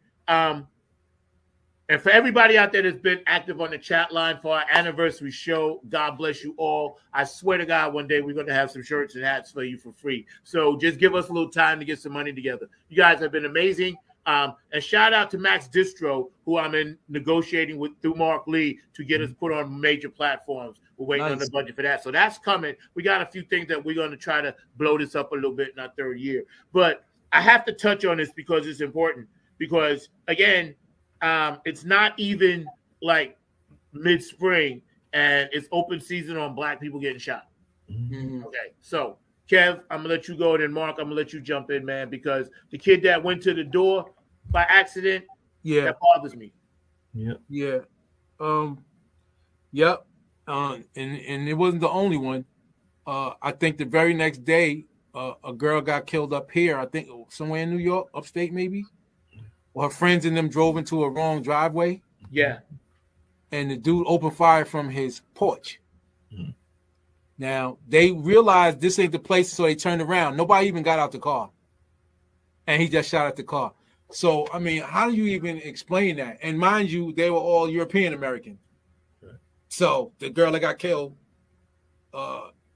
And for everybody out there that's been active on the chat line for our anniversary show, God bless you all. I swear to God, one day we're going to have some shirts and hats for you for free. So just give us a little time to get some money together. You guys have been amazing. And shout out to Max Distro, who I'm in negotiating with through Mark Lee to get us put on major platforms. We're waiting on the budget for that. So that's coming. We got a few things that we're going to try to blow this up a little bit in our third year. But I have to touch on this because it's important. Because, again, it's not even like mid-spring and it's open season on black people getting shot. Okay, so Kev, I'm gonna let you go, and then Mark, I'm gonna let you jump in, man, because the kid that went to the door by accident, that bothers me. And it wasn't the only one. I think the very next day, a girl got killed up here. I think somewhere in New York, upstate maybe. Well, her friends and them drove into a wrong driveway. Yeah. And the dude opened fire from his porch. Now, they realized this ain't the place, so they turned around. Nobody even got out the car. And he just shot at the car. So, I mean, how do you even explain that? And mind you, they were all European American. So, the girl that got killed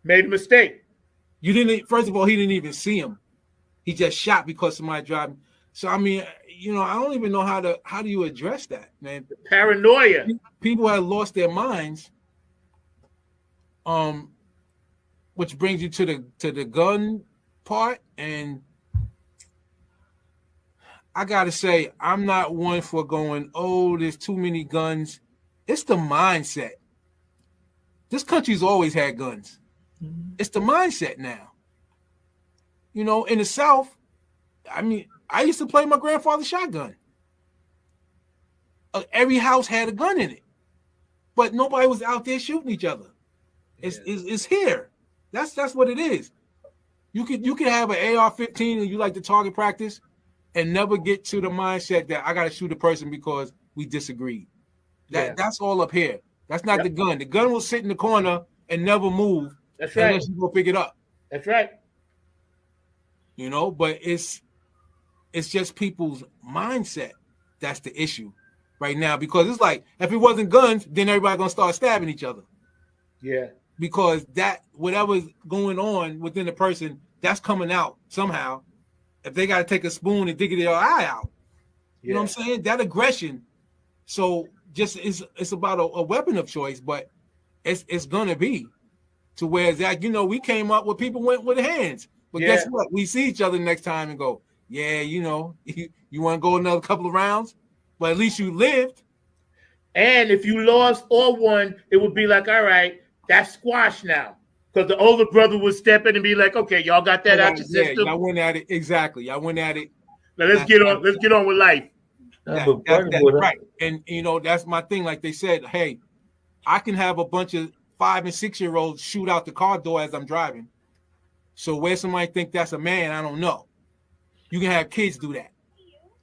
made a mistake. First of all, he didn't even see him. He just shot because somebody driving. So, I mean, I don't even know how do you address that, man? The paranoia. People have lost their minds. Which brings you to the gun part, and I gotta say, I'm not one for going, there's too many guns. It's the mindset. This country's always had guns. It's the mindset now. In the South, I mean, I used to play my grandfather's shotgun. Every house had a gun in it, but nobody was out there shooting each other. It's here. That's what it is. You could have an AR-15 and you like to target practice, and never get to the mindset that I got to shoot a person because we disagreed. That's all up here. That's not the gun. The gun will sit in the corner and never move. That's right. Unless you go pick it up. That's right. But it's just people's mindset that's the issue right now, because it's like if it wasn't guns, then everybody gonna start stabbing each other. Yeah. Because that whatever's going on within the person, that's coming out somehow. If they got to take a spoon and dig their eye out, you know what I'm saying? That aggression. So just it's about a weapon of choice, but it's gonna be to where that we came up with people went with hands, but guess what? We see each other next time and go, you want to go another couple of rounds, but at least you lived. And if you lost or won, it would be like, all right, that's squash now. Because the older brother would step in and be like, okay, y'all got that out your system. I went at it. Exactly. I went at it. Now let's get on with life. Right. And that's my thing. Like they said, hey, I can have a bunch of 5 and 6 year olds shoot out the car door as I'm driving. So where somebody think that's a man, I don't know. You can have kids do that.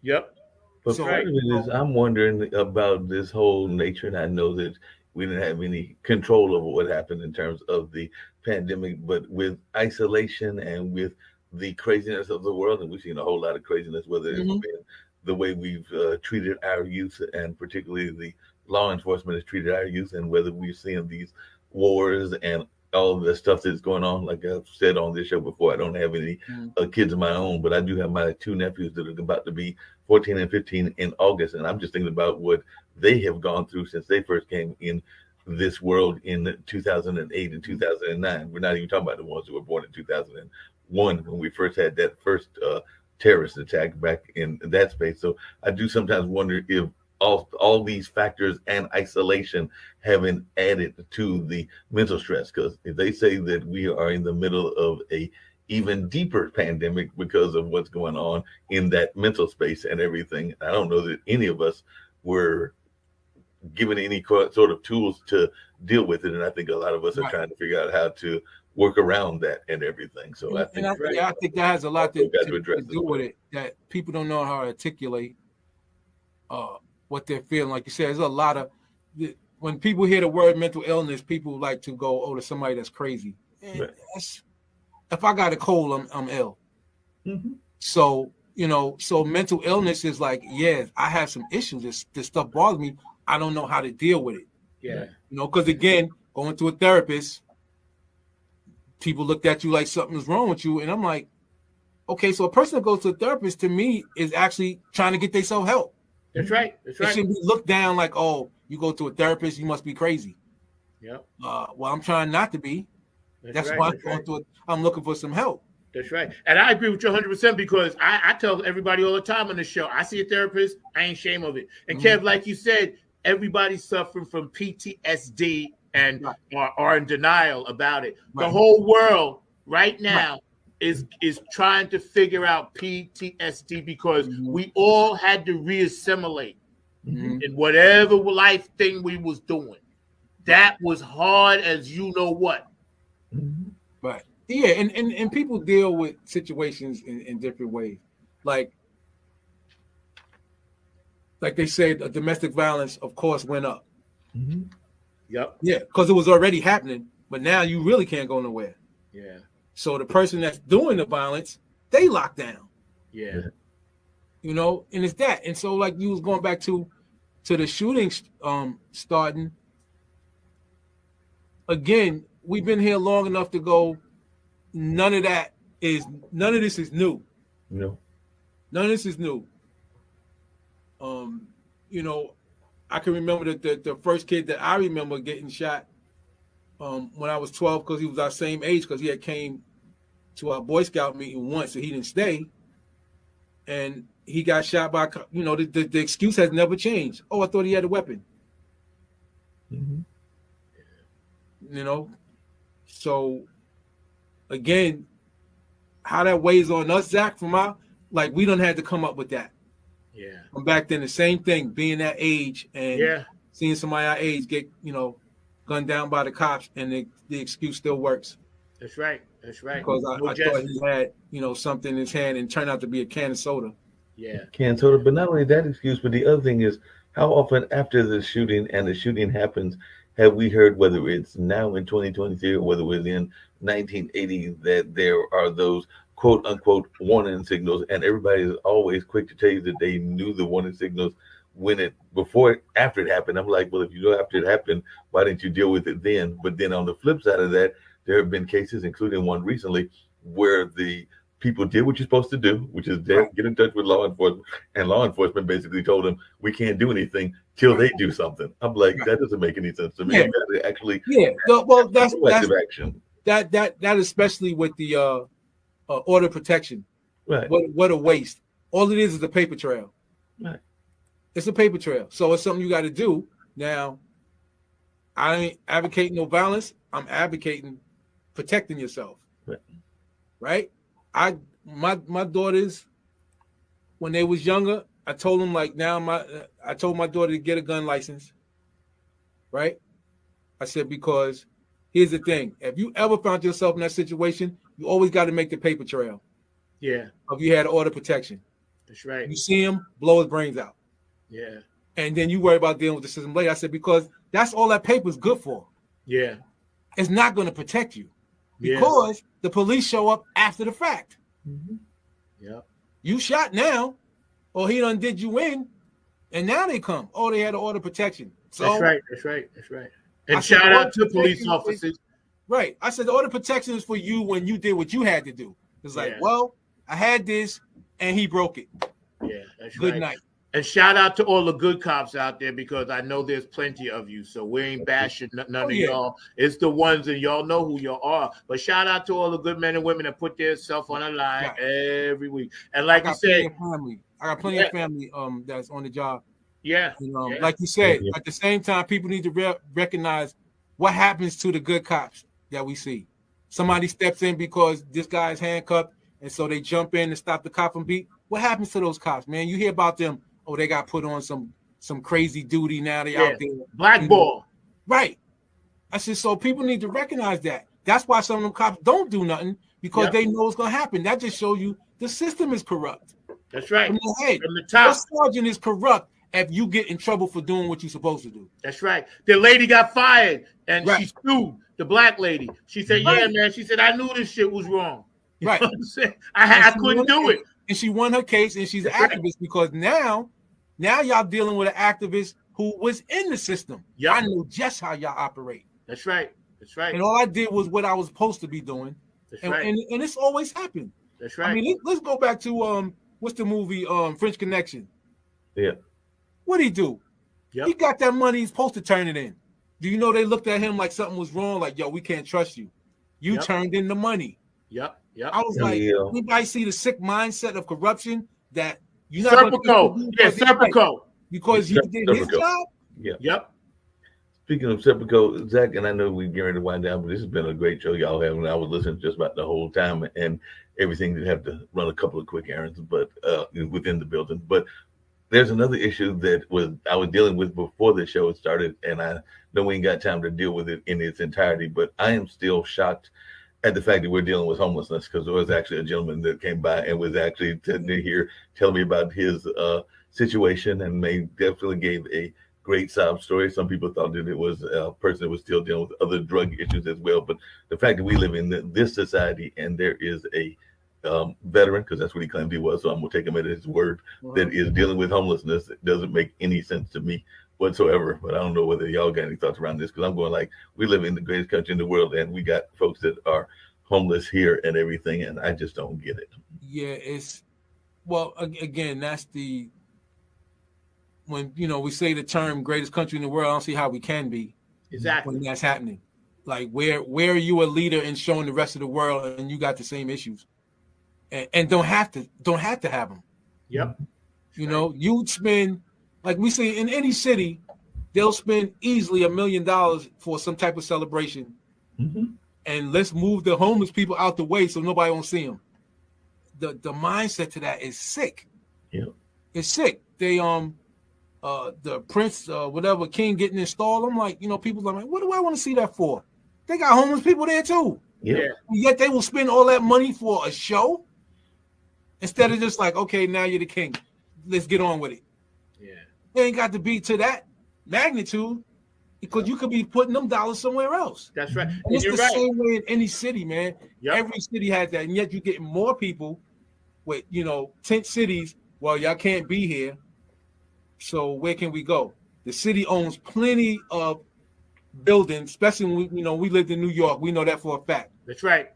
Yep. But part of it is I'm wondering about this whole nature, and I know that we didn't have any control over what happened in terms of the pandemic, but with isolation and with the craziness of the world, and we've seen a whole lot of craziness, whether it's been the way we've treated our youth, and particularly the law enforcement has treated our youth, and whether we're seeing these wars and all of the stuff that's going on. Like I've said on this show before, I don't have any kids of my own, but I do have my 2 nephews that are about to be 14 and 15 in August. And I'm just thinking about what they have gone through since they first came in this world in 2008 and 2009. We're not even talking about the ones who were born in 2001 when we first had that first terrorist attack back in that space. So I do sometimes wonder if all these factors and isolation haven't added to the mental stress, because if they say that we are in the middle of a even deeper pandemic because of what's going on in that mental space and everything, I don't know that any of us were given any sort of tools to deal with it, and I think a lot of us are trying to figure out how to work around that and everything. So I think that has a lot to do with it, that people don't know how to articulate what they're feeling. Like you said, there's a lot of when people hear the word mental illness, people like to go, "Oh, to somebody that's crazy." And if I got a cold, I'm ill. Mm-hmm. So so mental illness is like, yeah, I have some issues. This stuff bothers me. I don't know how to deal with it. Yeah, because again, going to a therapist, people looked at you like something's wrong with you, and I'm like, okay, so a person that goes to a therapist to me is actually trying to get themselves help. That's right. That's right. It shouldn't be looked down like, oh, you go to a therapist, you must be crazy. Yeah. Well, I'm trying not to be. That's why I'm going through it. I'm looking for some help. That's right. And I agree with you 100% because I tell everybody all the time on the show, I see a therapist, I ain't ashamed of it. And Kev, like you said, everybody's suffering from PTSD and are in denial about it. Right. The whole world right now is trying to figure out PTSD because we all had to reassimilate in whatever life thing we was doing. That was hard as you know what. Right. Yeah, and people deal with situations in different ways. Like they said, domestic violence, of course, went up. Mm-hmm. Yep. Yeah, because it was already happening, but now you really can't go nowhere. Yeah. So the person that's doing the violence, they lock down. Yeah. And it's that. And so like you was going back to the shooting starting. Again, we've been here long enough to go, none of this is new. No. None of this is new. I can remember the first kid that I remember getting shot when I was 12 because he was our same age because he had came to our Boy Scout meeting once and he didn't stay. And he got shot by, the excuse has never changed. Oh, I thought he had a weapon. Mm-hmm. So again, how that weighs on us, Zach, we done had to come up with that. Yeah. From back then, the same thing, being that age and seeing somebody our age get, gunned down by the cops, and the excuse still works. That's right. That's right. Because I thought he had, something in his hand and turned out to be a can of soda. Yeah. Can of soda, but not only that excuse, but the other thing is, how often after the shooting happens, have we heard, whether it's now in 2023 or whether it was in 1980, that there are those quote unquote warning signals, and everybody is always quick to tell you that they knew the warning signals after it happened. I'm like, well, if you know after it happened, why didn't you deal with it then? But then on the flip side of that, there have been cases, including one recently, where the people did what you're supposed to do, which is get in touch with law enforcement, and law enforcement basically told them, we can't do anything till they do something. I'm like, that doesn't make any sense to me. You got to actually that's action. That especially with the order protection. Right. What a waste. All it is a paper trail. Right. It's a paper trail. So it's something you got to do. Now, I ain't advocating no violence. I'm advocating protecting yourself. Right? My daughters, when they was younger, I told them I told my daughter to get a gun license. Right? I said, because here's the thing. If you ever found yourself in that situation, you always got to make the paper trail. Yeah. If you had order protection. That's right. You see him, blow his brains out. Yeah. And then you worry about dealing with the system later. I said, because that's all that paper is good for. Yeah. It's not going to protect you because the police show up after the fact. Mm-hmm. Yeah. You shot now, or he done did you in, and now they come. Oh, they had an order protection. So That's right. And shout out to police officers. Right. I said the order protection is for you when you did what you had to do. It's like, well, I had this and he broke it. Yeah, that's Good right. night. And shout out to all the good cops out there, because I know there's plenty of you. So we ain't bashing none of y'all. It's the ones, and y'all know who y'all are. But shout out to all the good men and women that put their self on the line every week. And like you said, I got plenty of family that's on the job. Yeah. Like you said, at the same time, people need to recognize what happens to the good cops that we see. Somebody steps in because this guy is handcuffed, and so they jump in and stop the cop from beat. What happens to those cops, man? You hear about them. Oh, they got put on some crazy duty now. They out there. Blackball. Right. I said, so people need to recognize that. That's why some of them cops don't do nothing, because they know it's going to happen. That just shows you the system is corrupt. That's right. From the head. From the top. The sergeant is corrupt, if you get in trouble for doing what you're supposed to do. That's right. The lady got fired and she sued the black lady. She said, yeah, man. She said, I knew this shit was wrong. You know what I'm saying? I couldn't do it. And she won her case, and she's an activist because now y'all dealing with an activist who was in the system. Yep. I know just how y'all operate. That's right. That's right. And all I did was what I was supposed to be doing. That's and, right. And it's always happened. That's right. I mean, let's go back to what's the movie French Connection? Yeah. What'd he do? Yep. He got that money. He's supposed to turn it in. Do you know they looked at him like something was wrong? Like, yo, we can't trust you. You turned in the money. Yep. Yep. I was like, anybody see the sick mindset of corruption that you not Serpico. Yeah, Serpico. Because he did his job? Yeah. Yep. Speaking of Serpico, Zach, and I know we're getting ready to wind down, but this has been a great show y'all have, and I was listening just about the whole time, and everything did have to run a couple of quick errands, but within the building. But there's another issue that I was dealing with before the show started, and I know we ain't got time to deal with it in its entirety, but I am still shocked at the fact that we're dealing with homelessness, because there was actually a gentleman that came by and was actually telling me about his situation, and they definitely gave a great sob story. Some people thought that it was a person that was still dealing with other drug issues as well. But the fact that we live in this society and there is a veteran, because that's what he claimed he was, so I'm gonna take him at his word, that is dealing with homelessness, it doesn't make any sense to me whatsoever. But I don't know whether y'all got any thoughts around this, because I'm going like, we live in the greatest country in the world and we got folks that are homeless here and everything, and I just don't get it. Yeah, again, that's when we say the term greatest country in the world, I don't see how we can be exactly when that's happening. Like, where are you a leader in showing the rest of the world and you got the same issues and don't have to have them? Yep. You'd spend, like we say in any city, they'll spend easily $1 million for some type of celebration. Mm-hmm. And let's move the homeless people out the way so nobody won't see them. The mindset to that is sick. Yeah. It's sick. They the Prince whatever King getting installed. I'm like, people's like, what do I want to see that for? They got homeless people there too. Yeah. Yet they will spend all that money for a show instead of just like, okay, now you're the king. Let's get on with it. Yeah. They ain't got to be to that magnitude, because you could be putting them dollars somewhere else. That's right. And it's the same way in any city, man. Yep. Every city has that, and yet you're getting more people with, tent cities. Well, y'all can't be here, so where can we go? The city owns plenty of buildings, especially when we lived in New York. We know that for a fact. That's right.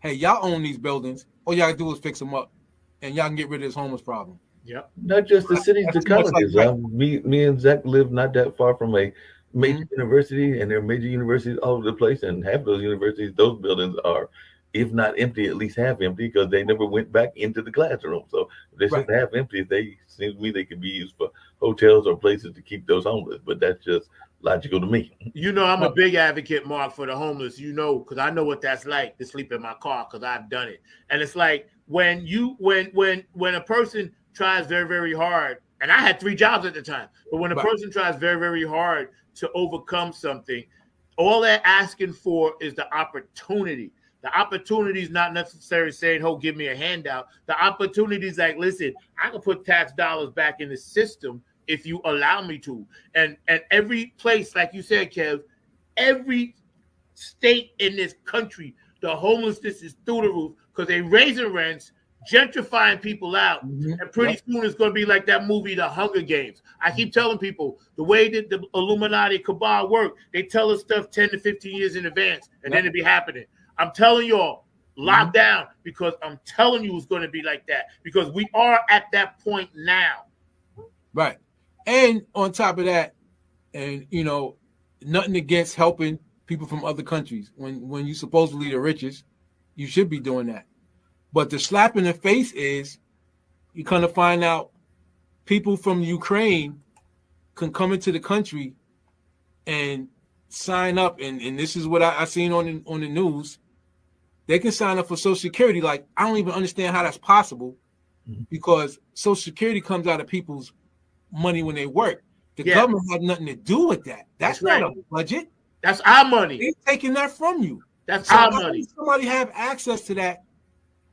Hey, y'all own these buildings. All y'all do is fix them up, and y'all can get rid of this homeless problem. Yep. Not just the cities, the colleges. Me and Zach live not that far from a major university, and there are major universities all over the place, and half of those universities, those buildings are, if not empty, at least half empty, because they never went back into the classroom. So if they're just half empty, they seem to me they could be used for hotels or places to keep those homeless. But that's just logical to me. I'm a big advocate, Mark, for the homeless, because I know what that's like to sleep in my car, because I've done it. And it's like when a person tries very, very hard, and I had 3 jobs at the time, but when a person tries very, very hard to overcome something, all they're asking for is the opportunity. The opportunity is not necessarily saying, "Oh, give me a handout." The opportunity is like, listen, I can put tax dollars back in the system if you allow me to. And every place, like you said, Kev, every state in this country, the homelessness is through the roof because they raising rents, gentrifying people out, and pretty soon it's going to be like that movie, The Hunger Games. I keep telling people the way that the Illuminati cabal work, they tell us stuff 10 to 15 years in advance, and then it be happening. I'm telling y'all, lock down, because I'm telling you it's going to be like that, because we are at that point now. Right. And on top of that, and nothing against helping people from other countries. When you supposedly the richest, you should be doing that. But the slap in the face is you're going to find out people from Ukraine can come into the country and sign up. And this is what I seen on the news. They can sign up for Social Security. Like, I don't even understand how that's possible, because Social Security comes out of people's money when they work. The government had nothing to do with that. That's not a budget. That's our money. They're taking that from you. That's our money. Somebody have access to that.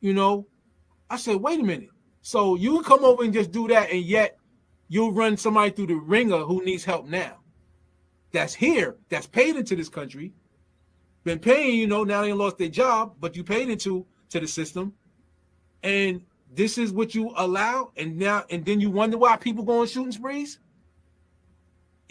I said, wait a minute. So you can come over and just do that, and yet you'll run somebody through the ringer who needs help now. That's here, that's paid into this country, been paying, now they lost their job, but you paid into the system. And this is what you allow, and then you wonder why people go on shooting sprees.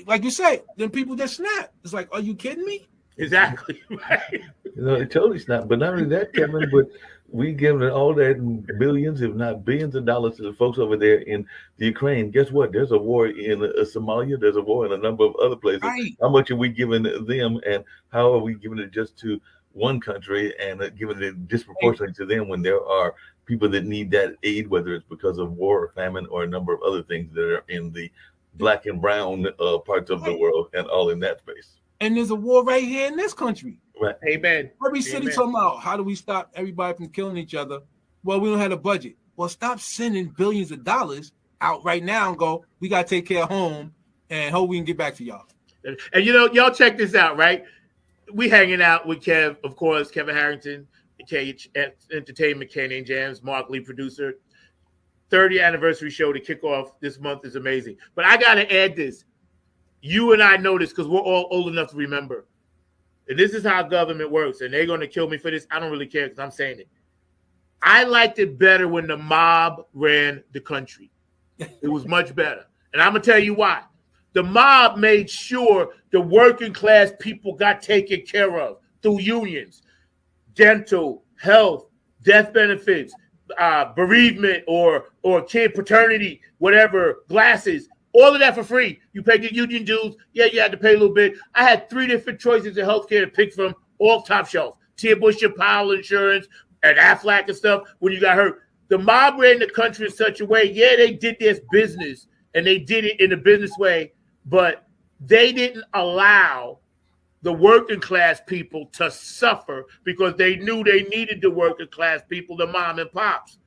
Like you say, then people just snap. It's like, are you kidding me? Exactly. Right. It totally snap. But not only that, Kevin, but we give all that billions, if not billions of dollars to the folks over there in the Ukraine. Guess what? There's a war in Somalia. There's a war in a number of other places. Right. How much are we giving them, and how are we giving it just to one country and giving it disproportionately to them when there are people that need that aid, whether it's because of war or famine or a number of other things that are in the black and brown parts of the world and all in that space. And there's a war right here in this country. Right. Amen. Every city talking about how do we stop everybody from killing each other? Well, we don't have a budget. Well, stop sending billions of dollars out right now and go, we got to take care of home and hope we can get back to y'all. And y'all check this out, right? We hanging out with Kev, of course, Kevin Harrington, Cage Entertainment, Canadian Jams, Mark Lee, producer. 30th anniversary show to kick off this month is amazing. But I got to add this. You and I know this because we're all old enough to remember. And this is how government works. And they're going to kill me for this. I don't really care because I'm saying it. I liked it better when the mob ran the country. It was much better. And I'm going to tell you why. The mob made sure the working class people got taken care of through unions, dental, health, death benefits, bereavement or kid paternity, whatever, glasses, all of that for free. You paid your union dues. Yeah, you had to pay a little bit. I had 3 different choices of healthcare to pick from, all top shelf. Tia Bush, Powell Insurance, and Aflac and stuff when you got hurt. The mob ran the country in such a way, yeah, they did this business, and they did it in a business way, but they didn't allow the working class people to suffer because they knew they needed the working class people, the mom and pops.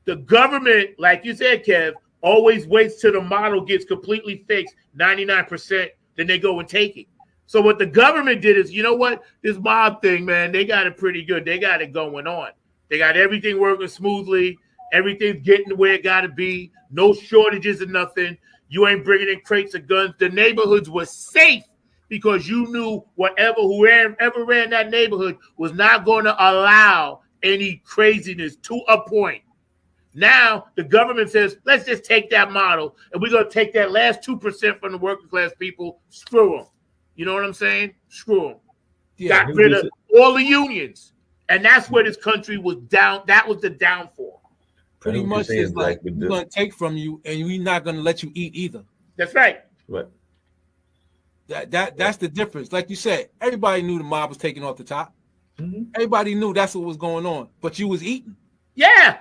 The government, like you said, Kev, always waits till the model gets completely fixed, 99%, then they go and take it. So what the government did is, you know what? This mob thing, man, they got it pretty good. They got it going on. They got everything working smoothly. Everything's getting where it got to be. No shortages of nothing. You ain't bringing in crates of guns. The neighborhoods were safe because you knew whoever ran that neighborhood was not going to allow any craziness to a point. Now the government says, let's just take that model and we're going to take that last 2% from the working class people. Screw them. You know what I'm saying? Screw them. Yeah, got rid of all the unions. And that's where this country was down. That was the downfall. Pretty much is like we're going to take from you and we're not going to let you eat either. That's right. Right. That's the difference. Like you said, everybody knew the mob was taking off the top. Mm-hmm. Everybody knew that's what was going on. But you was eating. Yeah.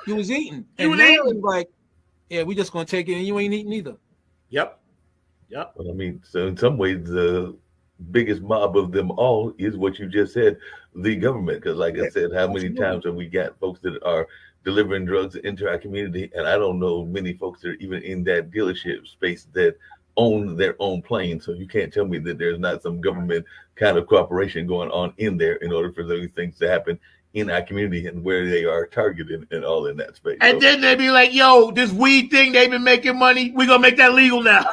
You was eating. And now it's like, yeah, we just going to take it and you ain't eating either. Yep. Well, I mean, so in some ways, the biggest mob of them all is what you just said, the government. Because like I said, how many times have we got folks that are delivering drugs into our community? And I don't know many folks that are even in that dealership space that own their own plane. So you can't tell me that there's not some government kind of cooperation going on in there in order for those things to happen in our community and where they are targeted and all in that space. And then they be like, yo, this weed thing, they've been making money. We're going to make that legal now.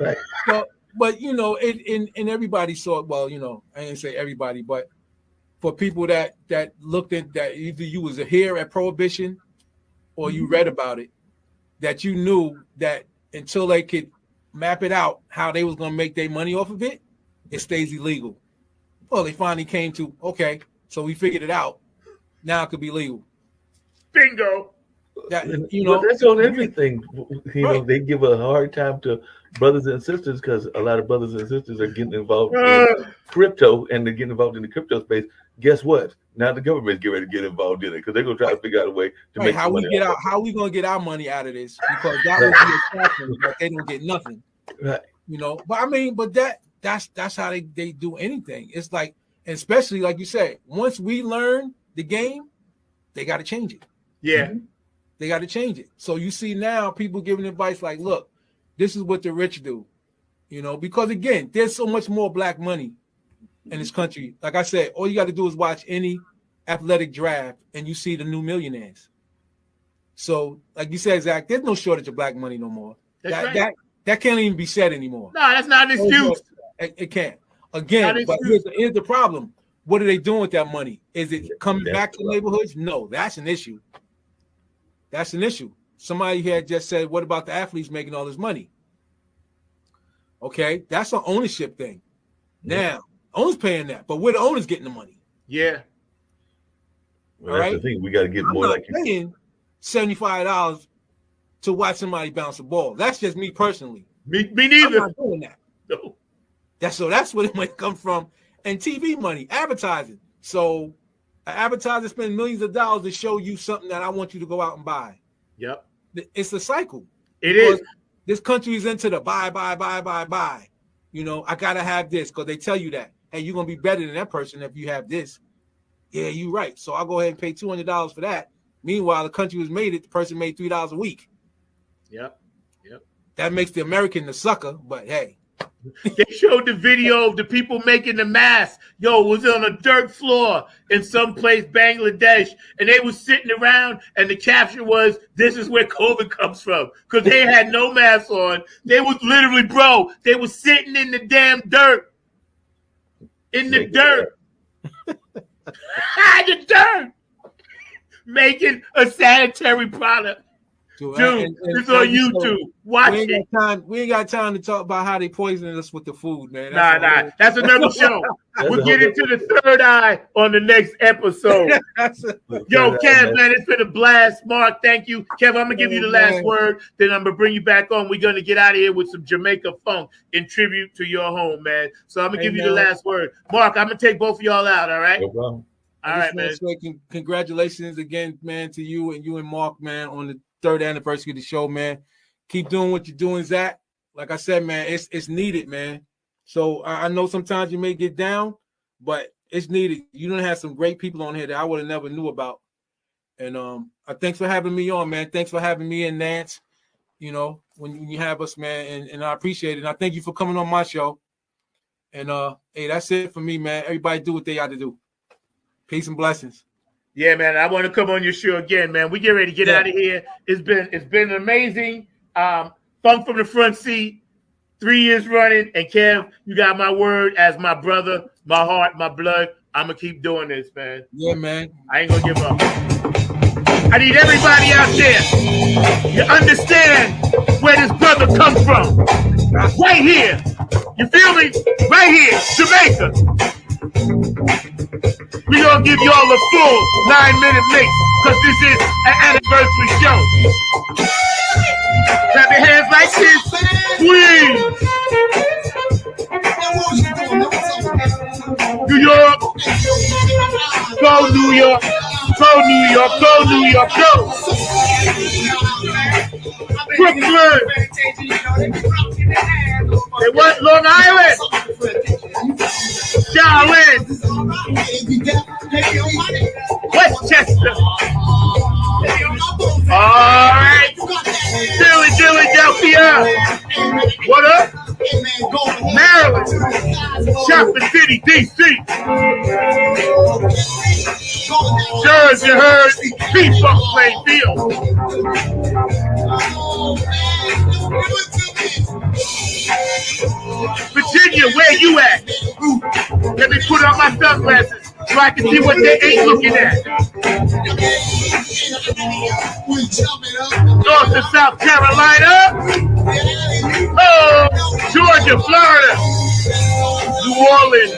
Right. So, but, you know, and everybody saw it. Well, you know, I didn't say everybody, but for people that looked at that, either you was here at Prohibition or you read about it, that you knew that until they could map it out how they was going to make their money off of it, it stays illegal. Well, they finally came to, okay, so we figured it out. Now it could be legal. Bingo. That, you know, that's on everything. You know, they give a hard time to brothers and sisters because a lot of brothers and sisters are getting involved in crypto and they're getting involved in the crypto space. Guess what? Now the government's getting ready to get involved in it because they're gonna try to figure out a way to make how we get out. How we gonna get our money out of this? Because that would be a problem, but they don't get nothing. Right. You know, but I mean, but that's how they do anything. It's like, especially like you said, once we learn the game, they got to change it. Yeah. Mm-hmm. They got to change it. So you see now people giving advice like, look, this is what the rich do, you know, because again, there's so much more black money in this country. Like I said, all you got to do is watch any athletic draft and you see the new millionaires. So like you said, Zach, there's no shortage of black money no more. That can't even be said anymore. No, that's not an excuse. It can't. Again, but here's the problem. What are they doing with that money? Is it coming back to neighborhoods? No, that's an issue. That's an issue. Somebody had just said, what about the athletes making all this money? Okay, that's an ownership thing. Now, owners paying that, but where the owners getting the money? Yeah. Well, that's the thing. We got to get more like paying $75 to watch somebody bounce a ball. That's just me personally. Me neither. I'm not doing that. No. That's where it might come from. And TV money, advertising. So an advertiser spends millions of dollars to show you something that I want you to go out and buy. Yep. It's a cycle. It is. This country is into the buy. You know, I gotta have this because they tell you that. Hey, you're gonna be better than that person if you have this. Yeah, you're right. So I'll go ahead and pay $200 for that. Meanwhile, the country was made it, the person made $3 a week. Yep. That makes the American the sucker, but hey. They showed the video of the people making the mask. Yo, it was on a dirt floor in some place, Bangladesh, and they was sitting around, and the caption was, "This is where COVID comes from," because they had no mask on. They was literally, bro, they was sitting in the damn dirt. In the dirt. The dirt. Making a sanitary product. Dude, it's on YouTube. Watch it. We ain't got time to talk about how they poisoned us with the food, man. That's another show. We'll get into the third eye on the next episode. Yo, Kev, man, it's been a blast. Mark, thank you. Kev, I'm going to give you the last word. Then I'm going to bring you back on. We're going to get out of here with some Jamaica funk in tribute to your home, man. So I'm going to give you the last word. Mark, I'm going to take both of y'all out, all right? No problem. All right, man. Congratulations again, man, to you and Mark, man, on the 3rd anniversary of the show, man. Keep doing what you're doing, Zach. Like I said, man, it's needed, man. So I know sometimes you may get down, but it's needed. You don't have some great people on here that I would have never knew about. And thanks for having me on, man. Thanks for having me and Nance, you know, when you have us, man. And I appreciate it. And I thank you for coming on my show. And hey, that's it for me, man. Everybody do what they got to do. Peace and blessings. Yeah, man, I want to come on your show again, man. We get ready to get out of here. It's been amazing. Funk from the front seat, 3 years running. And Kev, you got my word as my brother, my heart, my blood. I'm going to keep doing this, man. Yeah, man. I ain't going to give up. I need everybody out there. You understand where this brother comes from. Right here. You feel me? Right here, Jamaica. We're going to give y'all a full 9-minute mix because this is an anniversary show. Clap your hands like this. Please. New York. Go New York. Go New York. Go New York. Go. Brooklyn. They want Long Island. Charlotte. Westchester. All right. Philadelphia. What up? Maryland. Shopping City, D.C. Jersey, heard P-Funk Plainfield. Virginia, where you at? Let me put on my sunglasses so I can see what they ain't looking at. North and South Carolina. Oh, Georgia, Florida. New Orleans.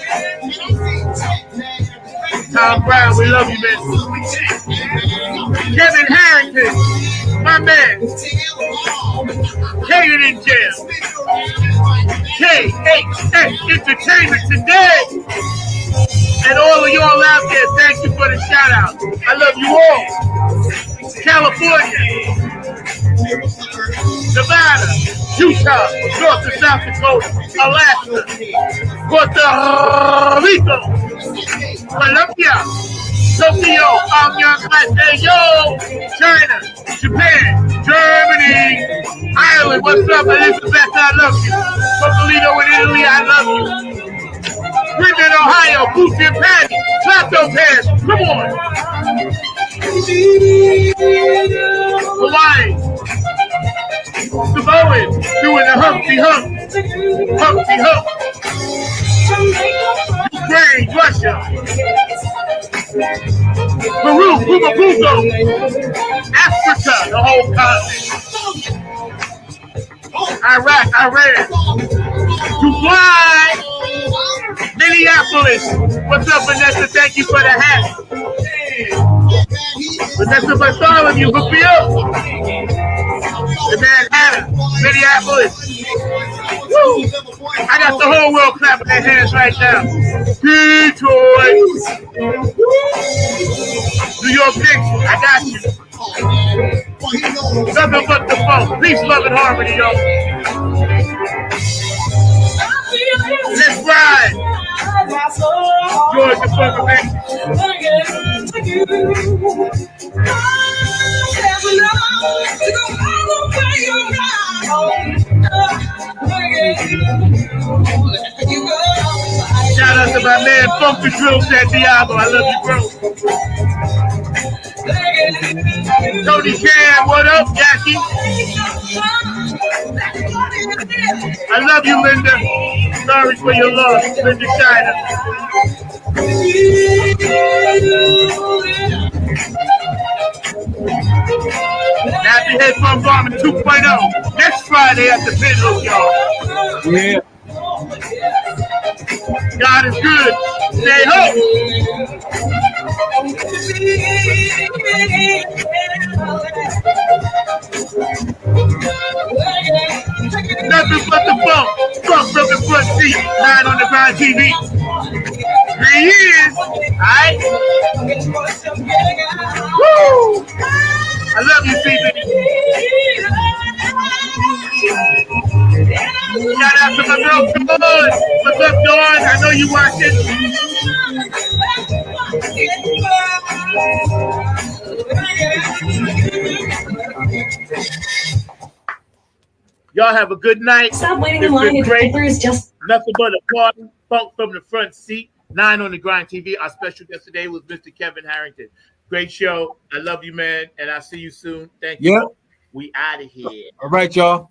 Tom Brown, we love you, man. Kevin Harrington, my man. Kaden Jam. KHX Entertainment today. And all of y'all out there, thank you for the shout out. I love you all. California, Nevada, Utah, North and South Dakota, Alaska, Puerto Rico, Colombia, Tokyo, yo, China, Japan, Germany, Ireland, what's up, Elizabeth, I love you. Topolino in Italy, I love you. Bridget, Ohio, Bootsy and Patty, clap those hands, come on. Hawaii, Samoans doing the Humpty Hump. Humpty Hump. Ukraine, Russia. Peru, Pumapuco. Africa, the whole continent. Iraq, Iran. Dubai. Minneapolis. What's up, Vanessa? Thank you for the hat. Vanessa Bartholomew, hook me up. The Manhattan, Minneapolis. Woo! I got the whole world clapping their hands right now. Detroit. New York Knicks, I got you. Nothing but the funk. Peace, love, and harmony, yo. Let's ride. Georgia, Florida, shout out to my man Funky Drill San Diego. I love you, bro. Tony Cam, what up, Jackie? I love you, Linda. Sorry for your loss, Linda Shiner. Happy Head Bombardment 2.0 next Friday at the Pinhook, y'all. Yeah. God is good. Stay home. Nothing but the funk. Funk from the front seat. 9 on the Grind TV. 3 years. Alright? Woo! I love you, CB. Shout out to my girl, Dawn. What's up, Dawn? I know you watching. Y'all have a good night. Stop waiting in line. There's just nothing but a party. Funk from the front seat. 9 on the Grind TV. Our special guest today was Mr. Kevin Harrington. Great show. I love you, man. And I'll see you soon. Thank you. Yep. We out of here. All right, y'all.